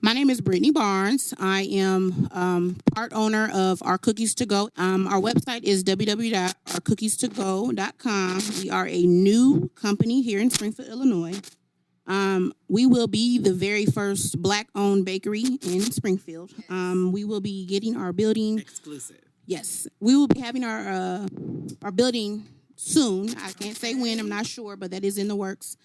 My name is Brittany Barnes. I am part owner of Our Cookies to Go. Our website is www.ourcookiestogo.com. We are a new company here in Springfield, Illinois. We will be the very first Black-owned bakery in Springfield. We will be getting our building exclusive. Yes, we will be having our building soon. I can't say when. I'm not sure, but that is in the works.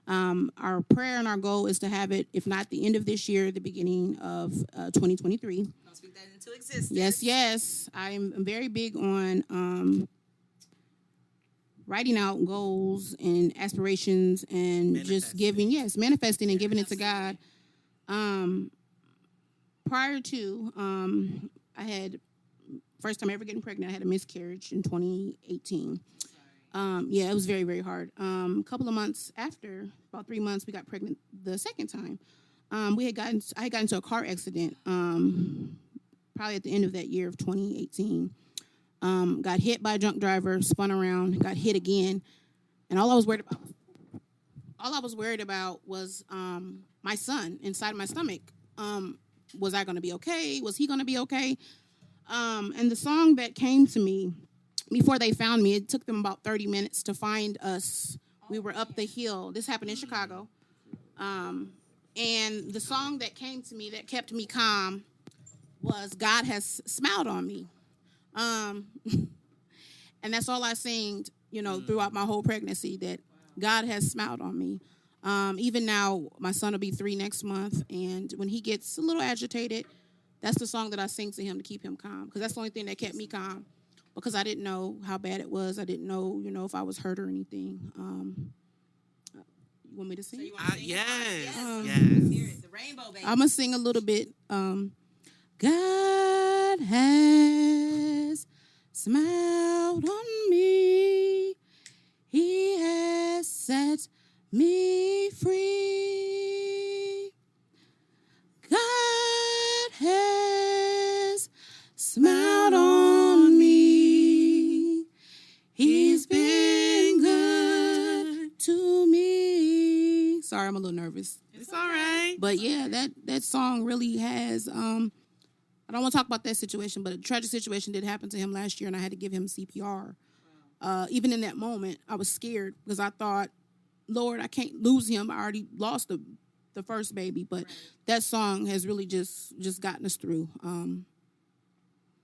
Our prayer and our goal is to have it, if not the end of this year, the beginning of 2023. Don't speak that into existence. Yes. I'm very big on writing out goals and aspirations and just manifesting and giving it to God. Prior to, I had, first time ever getting pregnant, I had a miscarriage in 2018. It was very, very hard. A couple of months after, about 3 months, we got pregnant the second time. I had gotten into a car accident, probably at the end of that year of 2018. Got hit by a drunk driver, spun around, got hit again, and all I was worried about was my son inside my stomach. Was I going to be okay? Was he going to be okay? And the song that came to me before they found me, it took them about 30 minutes to find us. We were up the hill. This happened in Chicago. And the song that came to me that kept me calm was God Has Smiled on Me. And that's all I sang, throughout my whole pregnancy, that God has smiled on me. Even now, my son will be 3 next month, and when he gets a little agitated, that's the song that I sing to him to keep him calm, because that's the only thing that kept me calm, because I didn't know how bad it was. I didn't know, if I was hurt or anything. You want me to sing? So you want to sing? Yes. Yes. Yes. The Rainbow Baby. I'm going to sing a little bit. God has smiled on me. He has set me free. God has smiled on me. He's been good to me. Sorry, I'm a little nervous. It's all right. But yeah, that song really has, I don't want to talk about that situation, but a tragic situation did happen to him last year, and I had to give him CPR. Even in that moment, I was scared because I thought, Lord, I can't lose him. I already lost the first baby, but that song has really just gotten us through.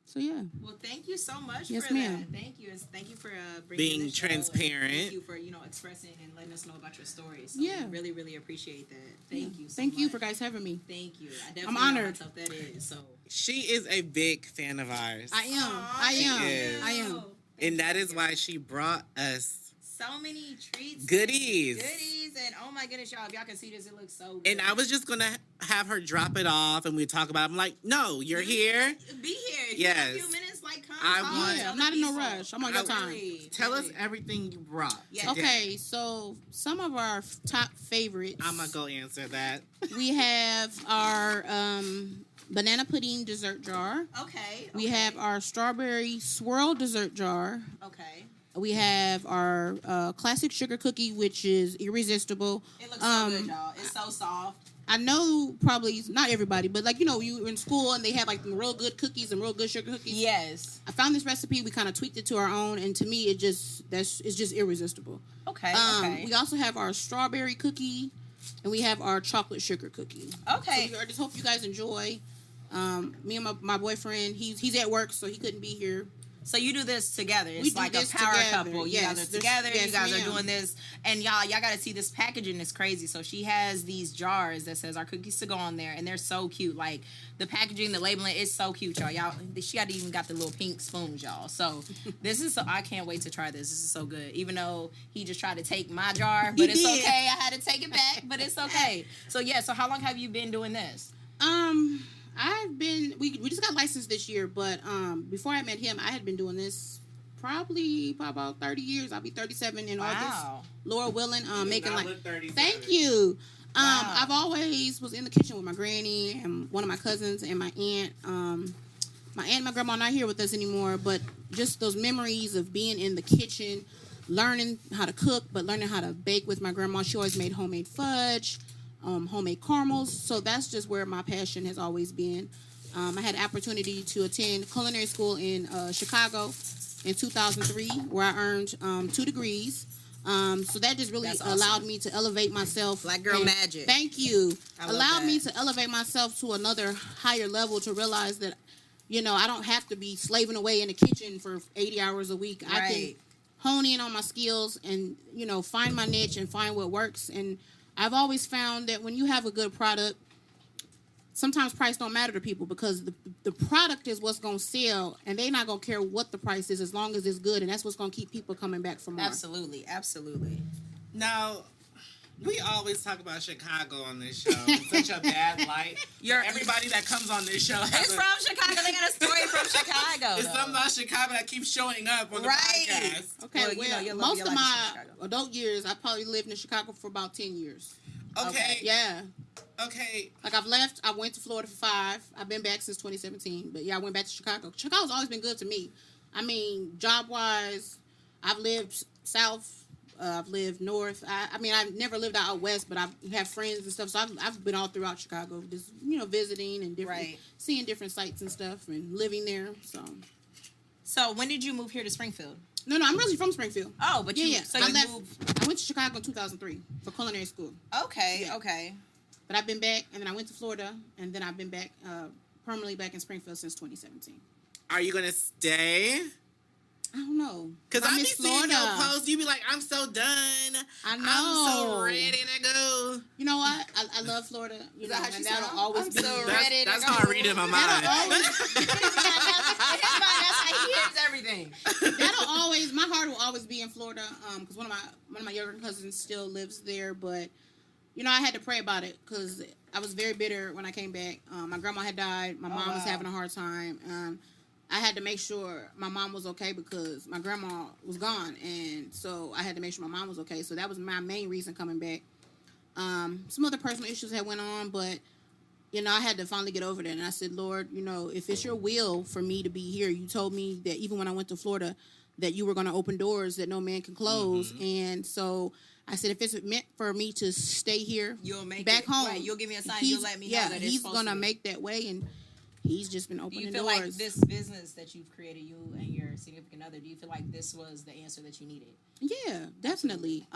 So yeah. Well, thank you so much Yes, for ma'am. that. Thank you for Being this show, and transparent. thank you for expressing and letting us know about your story. So Yeah. we really, really appreciate that. Thank you. So Thank you much. for guys having me. Thank you. I I'm definitely honored. know how tough that is. So She is a big fan of ours. I am. Aw, I She am. is. I am. And that is why she brought us so many treats, goodies. and oh my goodness, y'all! If y'all can see this, it looks so good. And I was just going to have her drop it off and we'd talk about it. I'm like, no, you're here. Be here. If Yes. you have a few minutes, come. I talk, want- tell I'm the not in no people. rush. I'm on your time. Tell us everything you brought. Yeah. today. Okay, so some of our top favorites. I'm going to go answer that. We have our banana pudding dessert jar. Okay. We have our strawberry swirl dessert jar. Okay. We have our classic sugar cookie, which is irresistible. It looks so good, y'all. It's so soft. I know probably not everybody, but you in school and they have the real good cookies and real good sugar cookies. Yes. I found this recipe. We kind of tweaked it to our own, and to me, it's just irresistible. Okay. We also have our strawberry cookie, and we have our chocolate sugar cookie. Okay. So I just hope you guys enjoy. Me and my boyfriend, he's at work, so he couldn't be here. So you do this together. It's We do like a this power together. couple. You Yes, guys are together. yes, You guys ma'am. are doing this. And y'all got to see this packaging is crazy. So she has these jars that says our cookies to go on there. And they're so cute. Like the packaging, the labeling is so cute, y'all. She even got the little pink spoons, y'all. So I can't wait to try this. This is so good. Even though he just tried to take my jar. But it's did. okay. I had to take it back. But it's okay. So yeah. So how long have you been doing this? We just got licensed this year, but before I met him, I had been doing this probably about 30 years. I'll be 37 in August. Laura willing, making thank you. Wow. I've always was in the kitchen with my granny and one of my cousins and my aunt. My aunt and my grandma are not here with us anymore, but just those memories of being in the kitchen, learning how to cook, but learning how to bake with my grandma. She always made homemade fudge. homemade caramels. So that's just where my passion has always been. I had the opportunity to attend culinary school in Chicago in 2003, where I earned 2 degrees. So that just really That's awesome. allowed me to elevate myself. Black girl magic. Thank you. I love Allowed that. me to elevate myself to another higher level, to realize that, I don't have to be slaving away in the kitchen for 80 hours a week. I can Right. hone in on my skills and, find my niche and find what works. And I've always found that when you have a good product, sometimes price don't matter to people, because the product is what's going to sell, and they're not going to care what the price is as long as it's good, and that's what's going to keep people coming back for more. Absolutely. Absolutely. Now, we always talk about Chicago on this show. It's such a bad light. Everybody that comes on this show has It's from Chicago. They got a story from Chicago. It's something about Chicago that keeps showing up on the Right. podcast. Okay, Your most of life is my in Chicago. adult years, I probably lived in Chicago for about 10 years. Okay. Yeah. Okay. Like, I went to Florida for 5. I've been back since 2017. But, yeah, I went back to Chicago. Chicago's always been good to me. I mean, job-wise, I've lived south. I've lived north. I've never lived out west, but I have friends and stuff. So I've been all throughout Chicago, just, visiting and seeing different sites and stuff and living there. So when did you move here to Springfield? No, I'm really from Springfield. Oh, but Yeah. So I you left. moved. I went to Chicago in 2003 for culinary school. Okay. Yeah. Okay. But I've been back, and then I went to Florida, and then I've been back permanently back in Springfield since 2017. Are you gonna stay? I don't know. Because I be miss seeing your posts, you be like, I'm so done. I know. I'm so ready to go. You know what? I love Florida. Is that how she and sound? that'll always I'm be. so ready to That's go. how I read it in my mind. That'll always, That's how he hears everything. my heart will always be in Florida. Because one of my younger cousins still lives there, but I had to pray about it because I was very bitter when I came back. My grandma had died. My mom was having a hard time. I had to make sure my mom was okay because my grandma was gone, and so I had to make sure my mom was okay. So that was my main reason coming back. Some other personal issues had went on, but I had to finally get over that. And I said, Lord, if it's your will for me to be here, you told me that even when I went to Florida, that you were going to open doors that no man can close. Mm-hmm. And so I said, if it's meant for me to stay here, you'll make back home. Right. You'll give me a sign. You'll let me know that he's going to make that way, and he's just been opening doors. Do you feel like this business that you've created, you and your significant other, do you feel like this was the answer that you needed? Yeah, definitely.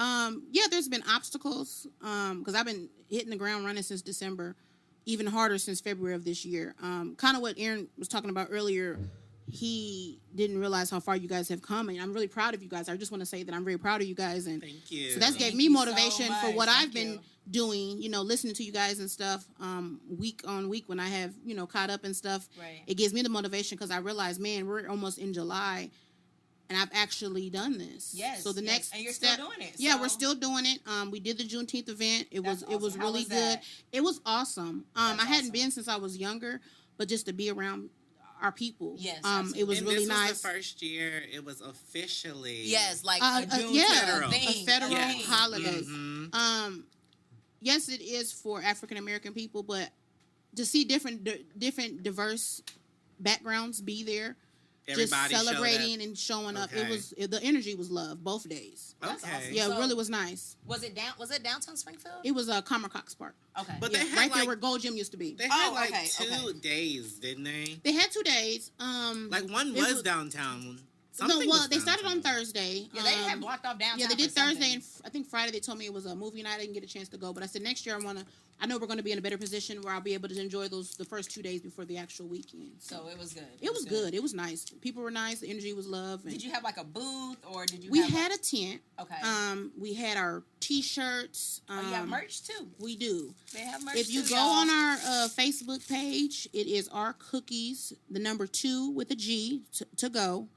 There's been obstacles because I've been hitting the ground running since December, even harder since February of this year. Kind of what Aaron was talking about earlier. He didn't realize how far you guys have come, and I'm really proud of you guys. I just want to say that I'm very proud of you guys, and thank you. So that's gave me motivation for what I've been doing. Listening to you guys and stuff, week on week when I have caught up and stuff. Right. It gives me the motivation because I realize, man, we're almost in July, and I've actually done this. Yes. So the next and you're step, still doing it. Yeah, so. We're still doing it. We did the Juneteenth event. It was awesome. How really was good. that? It was awesome. That's I hadn't awesome. been since I was younger, but just to be around our people. Yes, it was and really this nice. was the first year it was officially Like a federal. thing. A federal Yes. holiday. Mm-hmm. Yes, it is for African American people, but to see different diverse backgrounds be there, Everybody just celebrating and showing up. Okay. The energy was love both days. That's Okay. awesome. Yeah, So, it really was nice. Was it downtown Springfield? It was Cox Park. Okay. But Yeah, they had right there like where Gold Gym used to be. they had okay, 2 days, didn't they? They had 2 days. Like one it was was- downtown. No, Something well, was they started on downtown. Thursday. Yeah, they had blocked off downtown. Yeah, they did for something. Thursday, and I think Friday they told me it was a movie night. I didn't get a chance to go, but I said next year I know we're going to be in a better position where I'll be able to enjoy the first 2 days before the actual weekend. So it was good. It was good. It was nice. People were nice. The energy was love. And Did you have like a booth or did you? we have had a tent. Okay. We had our T-shirts. You have merch too. We do. They have merch. If you too, go y'all. on our Facebook page, it is our cookies, the number 2 with a G to go.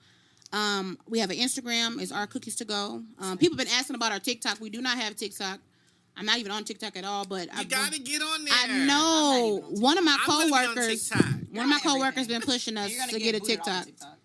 We have an Instagram. It's our cookies to go. People have been asking about our TikTok. We do not have TikTok. I'm not even on TikTok at all. But You gotta get on there. I know one of my I'm gonna be on coworkers. TikTok. One of my coworkers been pushing us You're gonna to get a booted on TikTok.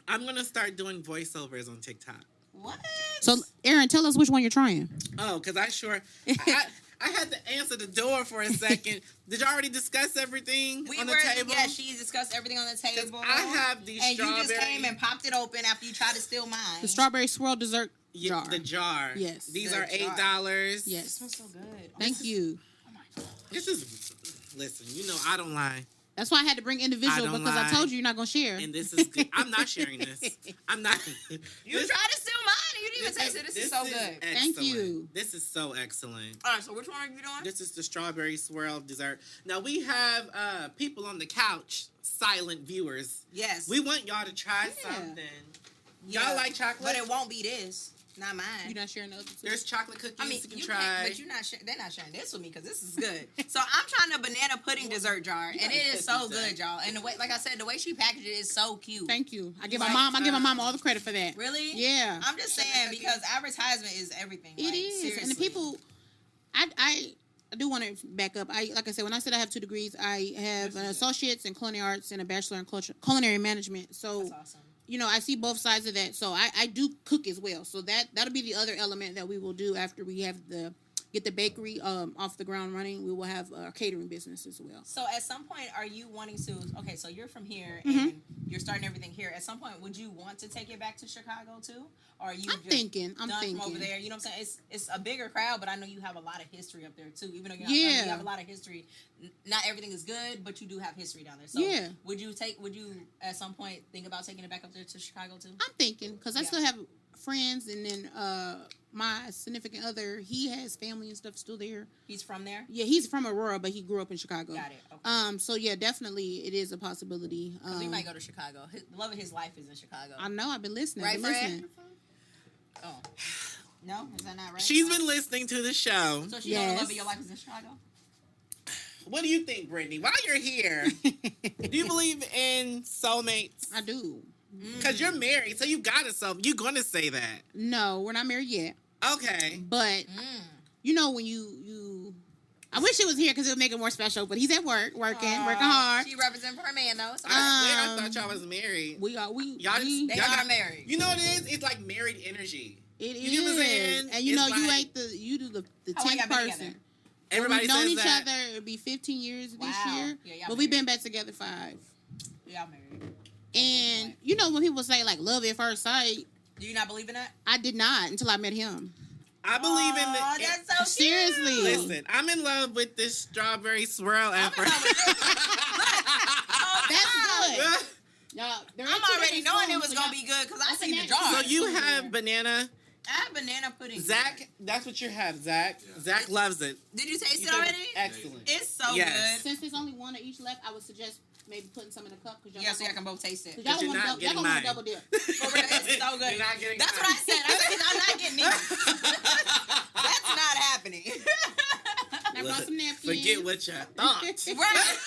I'm gonna start doing voiceovers on TikTok. What? So, Aaron, tell us which one you're trying. Oh, because I had to answer the door for a second. Did you already discuss everything on the table? Yeah, she discussed everything on the 'Cause table. I have these and strawberry. you just came and popped it open after you tried to steal mine. The strawberry swirl dessert jar. The jar. Yes. These The are jar. $8. This Yes. smells so good. Thank you. Oh my god. This is. Listen, you know I don't lie, That's why I had to bring individual don't because lie. I told you you're not gonna share. and this is good. I'm not sharing this. I'm not. You tried to steal mine. You didn't even taste it. This is so good. Thank you. excellent. This is so excellent. All right, so which one are you doing? This is the strawberry swirl dessert. Now we have people on the couch, silent viewers. Yes. We want y'all to try Yeah. something. Yeah. Y'all like chocolate? But it won't be this. Not mine. You're not sharing the other two. There's chocolate cookies I mean, you can you try. can't, but you're not. They're not sharing this with me because this is good. So I'm trying a banana pudding dessert jar, and it is so cookies, good, y'all. And the way, like I said, the way she packaged it is so cute. Thank you. I give Like, my mom all the credit for that. Really? Yeah. I'm just saying because advertisement is everything. It like, is, seriously. and the people. I do want to back up. Like I said, when I said I have 2 degrees, I have an associate's in culinary arts and a bachelor in culinary management. So That's awesome. you know, I see both sides of that. So I do cook as well. So that'll be the other element that we will do after we have get the bakery off the ground running. We will have a catering business as well. So at some point, are you wanting to? Okay, so you're from here Mm-hmm. and you're starting everything here. At some point, would you want to take it back to Chicago too, or are you? I'm just thinking. done from over there. You know what I'm saying? It's a bigger crowd, but I know you have a lot of history up there too. Even though you're not from there, you have a lot of history. Not everything is good, but you do have history down there. So Yeah. Would you at some point think about taking it back up there to Chicago too? I'm thinking because I Yeah. still have friends, and then my significant other, he has family and stuff still there. He's from there. Yeah, he's from Aurora, but he grew up in Chicago. Got it. Okay. So yeah, definitely it is a possibility. We might go to Chicago. The love of his life is in Chicago. I know. I've been listening. Right, I've been Fred? listening. Oh. No? Is that not right? She's been listening to the show. So she knows the love of your life is in Chicago? What do you think, Brittany? While you're here, do you believe in soulmates? I do. Because you're married, so you got to you're going to say that. No, we're not married yet. Okay. But you know when you I wish it was here because it would make it more special. But he's at work, working hard. She represents her man, though. So I thought y'all was married. We are. they are married. You know what it is? It's like married energy. It You know what I'm saying? and you know It's you like- ain't you do the How long 10th y'all been person. together? Everybody We've known says each that. other. It'll be 15 years this Wow. year. Yeah, y'all but we've been married. back together 5. Y'all married. And you know when people say like love at first sight, Do you not believe in that? I did not until I met him. I believe in Oh, the. that's so cute. Seriously. Listen, I'm in love with this strawberry swirl I'm in effort. love with this. That's good. Y'all, there are I'm two already different knowing it spoons, was so gonna y'all- be good because I That's see a the natural- jar. So you have banana. I have banana pudding. Zach, that's what you have, Zach. Zach loves it. Did you taste You it said already? Excellent. It's so Yes. Since there's only one of each left, I would suggest maybe putting some in a cup because good. Yeah, so y'all can both taste it. y'all you're want not to y'all getting gonna want mine. to double dip. For real, it's so good. You're not getting That's what mine. I said. I said I'm not getting it. That's not happening. And I brought some napkins. Forget what you thought. Right.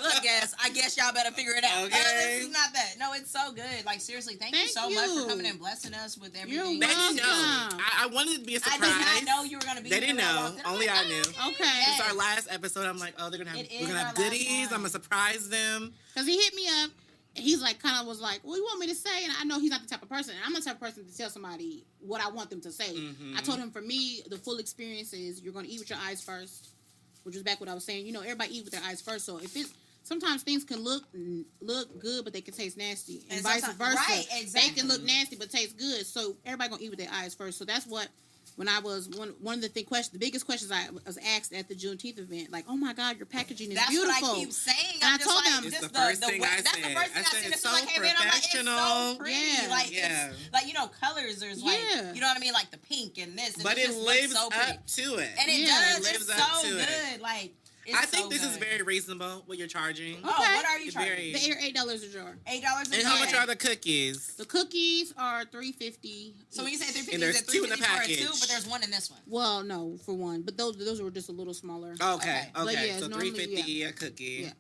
Look, guys, I guess y'all better figure it out. Okay. This is not that. No, it's so good. Like, seriously, thank you Thank so much you. for coming and blessing us with everything. You're They didn't know. welcome. I wanted it to be a I surprise. did not know you were going to be They here didn't when I know. walked in. I'm Only like, I knew. oh, Okay. yes. It's our last episode. I'm like, oh, It we're gonna is have our last goodies. one. I'm gonna surprise them. Because he hit me up. And he's like, kind of was like, what do you want me to say? And I know he's not the type of person. And I'm the type of person to tell somebody what I want them to say. Mhm. I told him, for me, the full experience is you're going to eat with your eyes first, which is back what I was saying. You know, everybody eat with their eyes first. So if it's, sometimes things can look good, but they can taste nasty. And vice sometimes- versa. right, exactly. They can look nasty, but taste good. So everybody going to eat with their eyes first. So that's what, when I was, one of the the biggest questions I was asked at the Juneteenth event, like, oh my God, your packaging is That's beautiful. what I keep saying. And I I'm just told like, them- It's just the first thing way, I that's said. the first thing I I said seen. it's As soon as so I came in, I'm like, it's so professional. pretty. Yeah. Like, Yeah. it's, like, you know, colors. There's like, Yeah. you know what I mean? Like the pink and this. And But it it just lives looks so pretty. up to it. And it Yeah. does. It It's lives up so to good. it. Like, it's I think so this is good. very reasonable what you're charging. Oh, Okay. what are you It's charging? very- The air $8 a jar. $8 a And how much jar. are the cookies? The cookies are $3.50. So when you say 350, And there's is it 2 in the 350 for a package. 2, but there's one in this one. Well, no, for one, but those were just a little smaller. Okay, Okay. But okay. yeah, So it's normally, $3.50 a cookie. Yeah.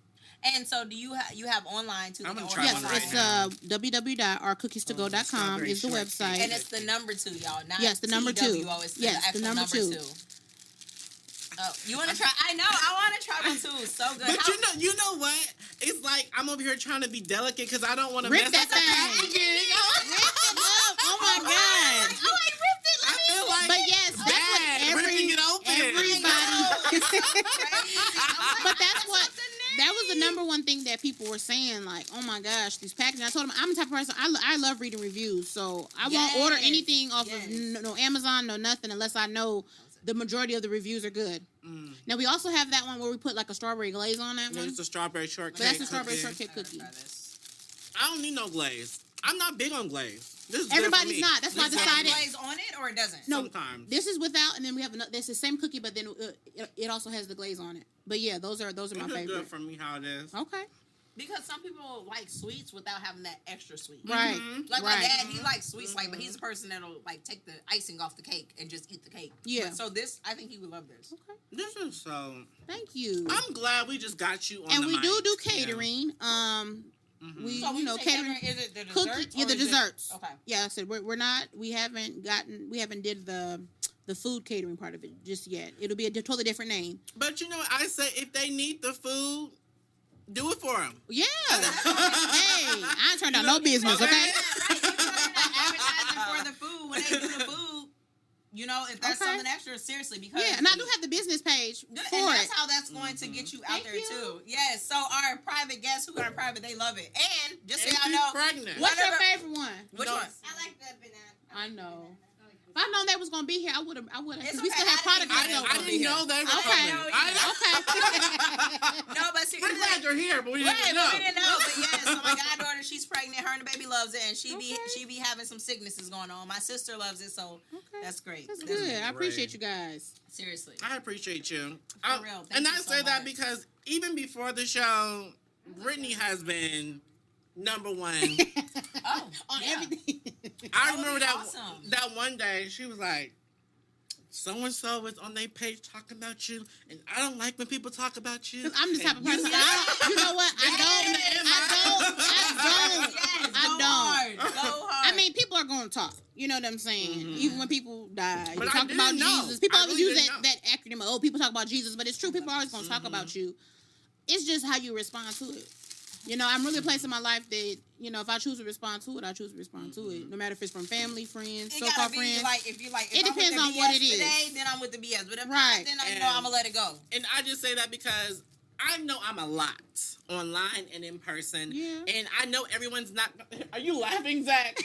And so do you you have online too? I'm They gonna can try order Yes, one right it's now. www.ourcookiestogo.com strawberry is the shortcake. website. And it's the number 2, y'all. Not Yes, the number 2. TWO, it's Yes, the actual the number 2. Oh, you want to try? I know. I want to try one too. So good. But How- you know what? It's like I'm over here trying to be delicate because I don't want to Rip mess that up the thing. packaging. Oh my God. Oh, I ripped it. I feel like But yes, that's bad what ripping it open. everybody. Crazy. I'm like, But that's what something that was the number one thing that people were saying, like, oh my gosh, these packaging. I told them I'm the type of person, I love reading reviews, so I won't order anything off of no Amazon, no nothing, unless I know the majority of the reviews are good. Now, we also have that one where we put like a strawberry glaze on that one. It's a strawberry shortcake. But that's a strawberry shortcake cookie. I don't need no glaze. I'm not big on glaze. This is Everybody's not. That's why I decided. Glaze on it or it doesn't? No, sometimes. This is without, and then we have another. It's the same cookie, but then it also has the glaze on it. But yeah, those are my This is favorite. good for me how it is. Okay. Because some people like sweets without having that extra sweet. Right. Like my dad, he likes sweets, like, but he's a person that'll like take the icing off the cake and just eat the cake. Yeah. But, so this, I think he would love this. Okay. This is so. Thank you. I'm glad we just got you on And the we mic. do catering. We So when you say catering. catering, is it the Cookie, desserts? yeah, or the is it- desserts. Okay. Yeah, I said we haven't did the food catering part of it just yet. It'll be a totally different name. But you know, I say if they need the food, do it for them. Yeah. Hey, I ain't turned down no business, okay? Right, you're not advertising for the food when they do the food. You know, if that's Okay. something extra, seriously, because Yeah, and I do have the business page and for that's it. how that's going to get you out Thank there you. too. Yes. So our private guests who are private, they love it. And just so And y'all she's know, pregnant. What's your whatever- favorite one? Which No. one? I like the banana. I know. If I known they was gonna be here, I would have. It's Because we still okay, have product I left didn't- over. I didn't know they were Okay. coming. Okay. No, but seriously, We're glad you're here, but we didn't right, know. but we didn't know. But yes, so my goddaughter, she's pregnant. Her and the baby loves it, and she Okay. be having some sicknesses going on. My sister loves it, so Okay. that's great. That's That's good. I appreciate great. you guys. Seriously. I appreciate you. For real, thank and you I so say that much. because even before the show, Brittany has been number one. Oh, On yeah. everything. I That would remember be that awesome. that one day she was like, so and so was on their page talking about you, and I don't like when people talk about you. 'Cause I'm the type of And you person. You know what? I Yes, don't. go hard. Go hard. I mean, people are going to talk. You know what I'm saying? Even when people die, But you I talk about didn't know. Jesus. People I always really use didn't that acronym. Oh, people talk about Jesus, but it's true. People are always going to talk about you. It's just how you respond to it. You know, I'm really a place in my life that, you know, if I choose to respond to it, I choose to respond to it. No matter if it's from family, friends, it so-called gotta be friends. like if you like. If It I'm with depends the on BS what it is. Today, then I'm with the BS. But if Right. not, then I And- know I'm gonna let it go. And I just say that because I know I'm a lot online and in person. Yeah. And I know everyone's not. Are you laughing, Zach?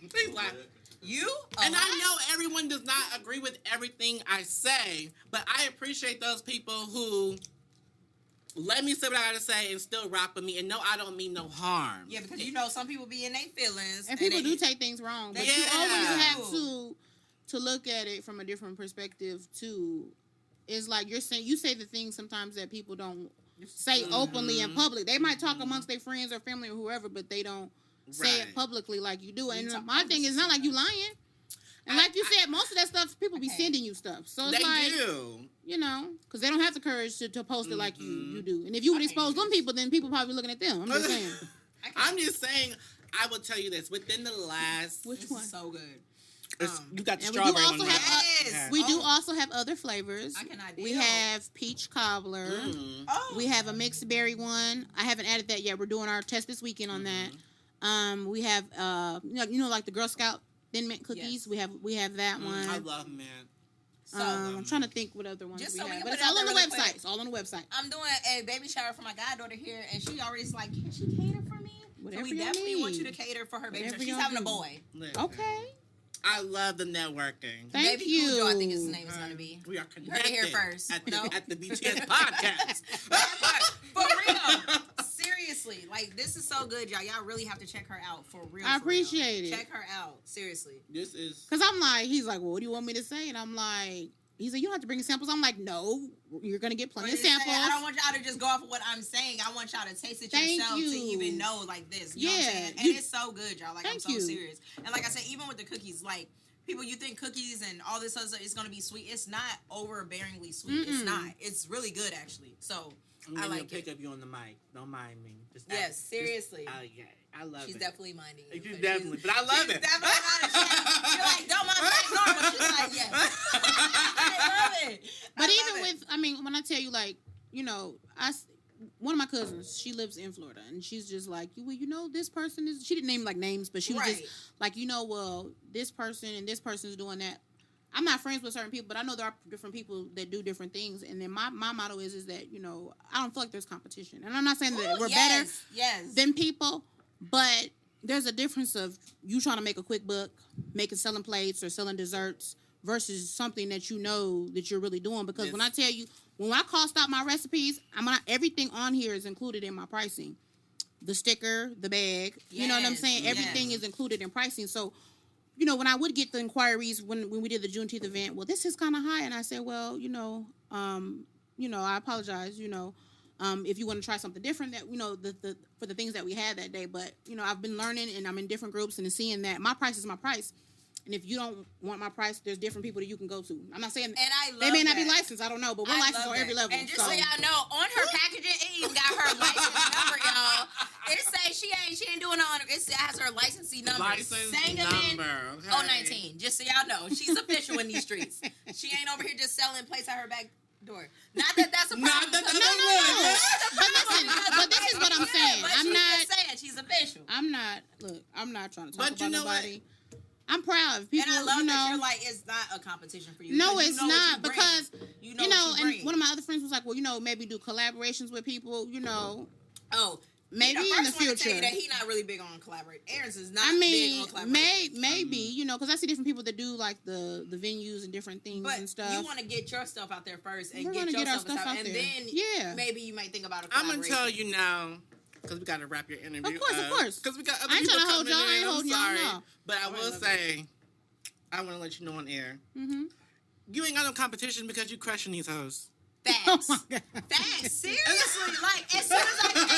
Please laugh. You And I know everyone does not agree with everything I say, but I appreciate those people who let me say what I gotta say and still rock with me. And no, I don't mean no harm. Yeah, because you know some people be in their feelings, And people they, do take things wrong, but They you always do. have to look at it from a different perspective too. It's like you say the things sometimes that people don't say openly in public. They might talk amongst their friends or family or whoever, but they don't say it Right. publicly like you do. And talk my thing is not like you lying. And like you said, most of that stuff, people be Okay. sending you stuff. So it's They like, do. you know, because they don't have the courage to post it like you do. And if you would expose them people, then people probably looking at them. I'm just saying. I'm just saying, I will tell you this. Within the last... Which This one? is so good. you got the And we do strawberry also one. have Yes. we do Oh. also have other flavors. I cannot We deal. have peach cobbler. Oh, We have a mixed berry one. I haven't added that yet. We're doing our test this weekend on that. We have you know like the Girl Scout Thin Mint cookies. Yes. We have that one. I love mint. so I'm trying to think what other ones Just we so we have, can but put it's it all out on the there really website. quick. It's all on the website. I'm doing a baby shower for my goddaughter here, and she already's like, can she cater for me? Whatever so we y'all definitely want you need. to cater for her baby Whatever shower. She's y'all having a do. boy. Listen, Okay. I love the networking. Thank Baby you. Cujo, I think his name is gonna be. We are You heard it connected here first. at the, No? at the BTS podcast. For real. Seriously. Like, this is so good, y'all. Y'all really have to check her out for real. I for real. appreciate it. Check her out. Seriously. This is... Because I'm like, he's like, well, what do you want me to say? And I'm like, he said, you don't have to bring samples. I'm like, no, you're going to get plenty of samples. I don't want y'all to just go off of what I'm saying. I want y'all to taste it Thank yourself you. to even know like this. You know what I'm Yeah, saying? And you- it's so good, y'all. Like, I'm Thank so you. serious. And like I said, even with the cookies, like, people, you think cookies and all this other stuff is going to be sweet. It's not overbearingly sweet. It's not. It's really good, actually. So, I like pick it. up you on the mic. Don't mind me. Just Yes, seriously. Oh, yeah. I love She's it. definitely minding you. She's definitely, but I love She's it. definitely minding. You're like, don't mind me, normal. She's like, yes. I love it. But I even love it. with, I mean, when I tell you, like, you know, one of my cousins, she lives in Florida, and she's just like, well, you know, this person is, she didn't name, like, names, but she was Right. just like, you know, well, this person and this person's doing that. I'm not friends with certain people, but I know there are different people that do different things. And then my motto is that, you know, I don't feel like there's competition. And I'm not saying that we're better than people, but there's a difference of you trying to make a quick buck, selling plates or selling desserts versus something that you know that you're really doing. Because when I tell you, when I cost out my recipes, everything on here is included in my pricing. The sticker, the bag, you know what I'm saying? Everything is included in pricing. So, you know, when I would get the inquiries when we did the Juneteenth event, well, this is kind of high. And I said, well, I apologize, if you want to try something different that, for the things that we had that day. But, I've been learning and I'm in different groups and seeing that my price is my price. And if you don't want my price, there's different people that you can go to. I'm not saying they may not be licensed. I don't know, but we're licensed on every level. And just so y'all know, on her packaging, it even got her license number, y'all. It says she ain't doing it. It has her licensee number. Number. Okay. 019. Just so y'all know, she's official in these streets. She ain't over here just selling plates at her back door. Not that that's a problem. No. But this is what I'm saying. I'm not saying she's official. I'm not trying to talk about nobody. I'm proud of people. And I love that you're like, it's not a competition for you. No, it's not, because, and one of my other friends was like, well, maybe do collaborations with people, Oh, maybe in the future. Tell you that he's not really big on collaboration. Aaron's is not big on collaboration. Maybe, because I see different people that do like the venues and different things and stuff. You want to get your stuff out there first and We're get your stuff out there. And then maybe you might think about a collaboration. I'm going to tell you now. Because we got to wrap your interview Of course. Because we got other I ain't people trying to hold y'all. I ain't holding y'all, sorry. no. But I will say, I want to let you know on air. Mm-hmm. You ain't got no competition because you crushing these hoes. Facts. Facts. Seriously. Like, as soon as I came in,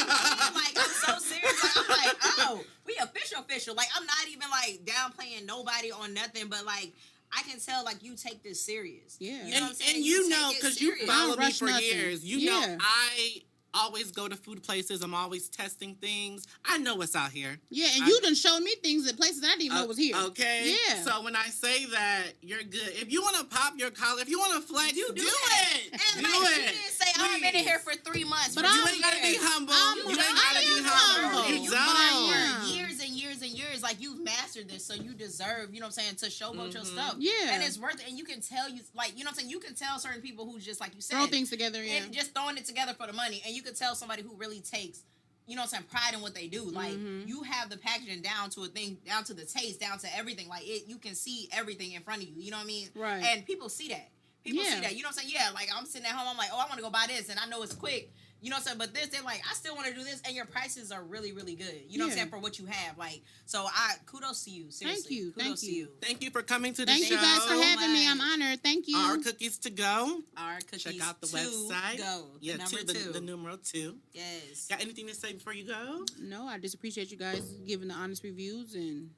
like, I'm so serious. Like, I'm like, oh, we official. Like, I'm not even, like, downplaying nobody on nothing, but, like, I can tell, like, you take this serious. Yeah. You know what I'm saying? And you know, because you followed me for years. You know, I always go to food places. I'm always testing things. I know what's out here. Yeah, and you done showed me things at places I didn't even know was here. Okay. Yeah. So when I say that, you're good. If you want to pop your collar, if you want to flex, you do it. And like, she didn't say, I've been in here for 3 months. But you ain't got to be humble. You ain't got to be humble. You don't. Years and years and years, like, you've mastered this, so you deserve, you know what I'm saying, to showboat your stuff. Yeah. And it's worth it. And you can tell, like, you know what I'm saying, you can tell certain people who just, like you said, throw things together, and just throwing it together for the money. And you can tell somebody who really takes, you know what I'm saying, pride in what they do. Like, you have the packaging down to a thing, down to the taste, down to everything. Like, you can see everything in front of you. You know what I mean? Right. And people see that. People see that. You know what I'm saying? Yeah, like, I'm sitting at home, I'm like, oh, I want to go buy this, and I know it's quick. You know what I'm saying? But this, they're like, I still want to do this, and your prices are really, really good. You know what I'm saying? For what you have. Like, so kudos to you. Seriously. Kudos to you. Thank you for coming to the show. Thank you guys for having me. I'm honored. Thank you. Our cookies to go. Our cookies Check out the website. Go. Yeah, Number 2. The numeral 2. Yes. Got anything to say before you go? No, I just appreciate you guys giving the honest reviews and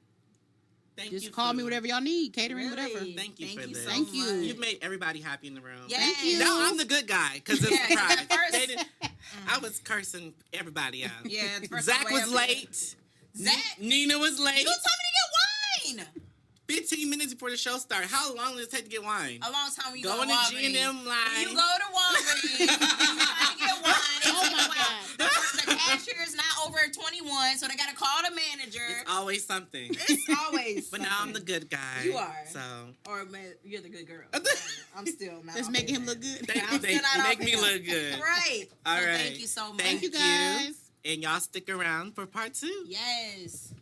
Just call me whatever y'all need, catering, whatever. Thank you for this. Thank you. You've made everybody happy in the room. Yes. Thank you. Now I'm the good guy because it's pride. First. I was cursing everybody out. Yeah. Zach was late. Nina was late. You told me to get wine. 15 minutes before the show started. How long does it take to get wine? A long time when you go to Walgreens. G&M line. When you go to Walgreens, you trying to get wine. Oh my God. The cashier is not over 21, so they got to call the manager. It's always something. It's always But now I'm the good guy. You are. So. Or you're the good girl. I'm still not. Just making him look good. They make me look good. Right. All right. Thank you so much. Thank you guys. And y'all stick around for part 2. Yes.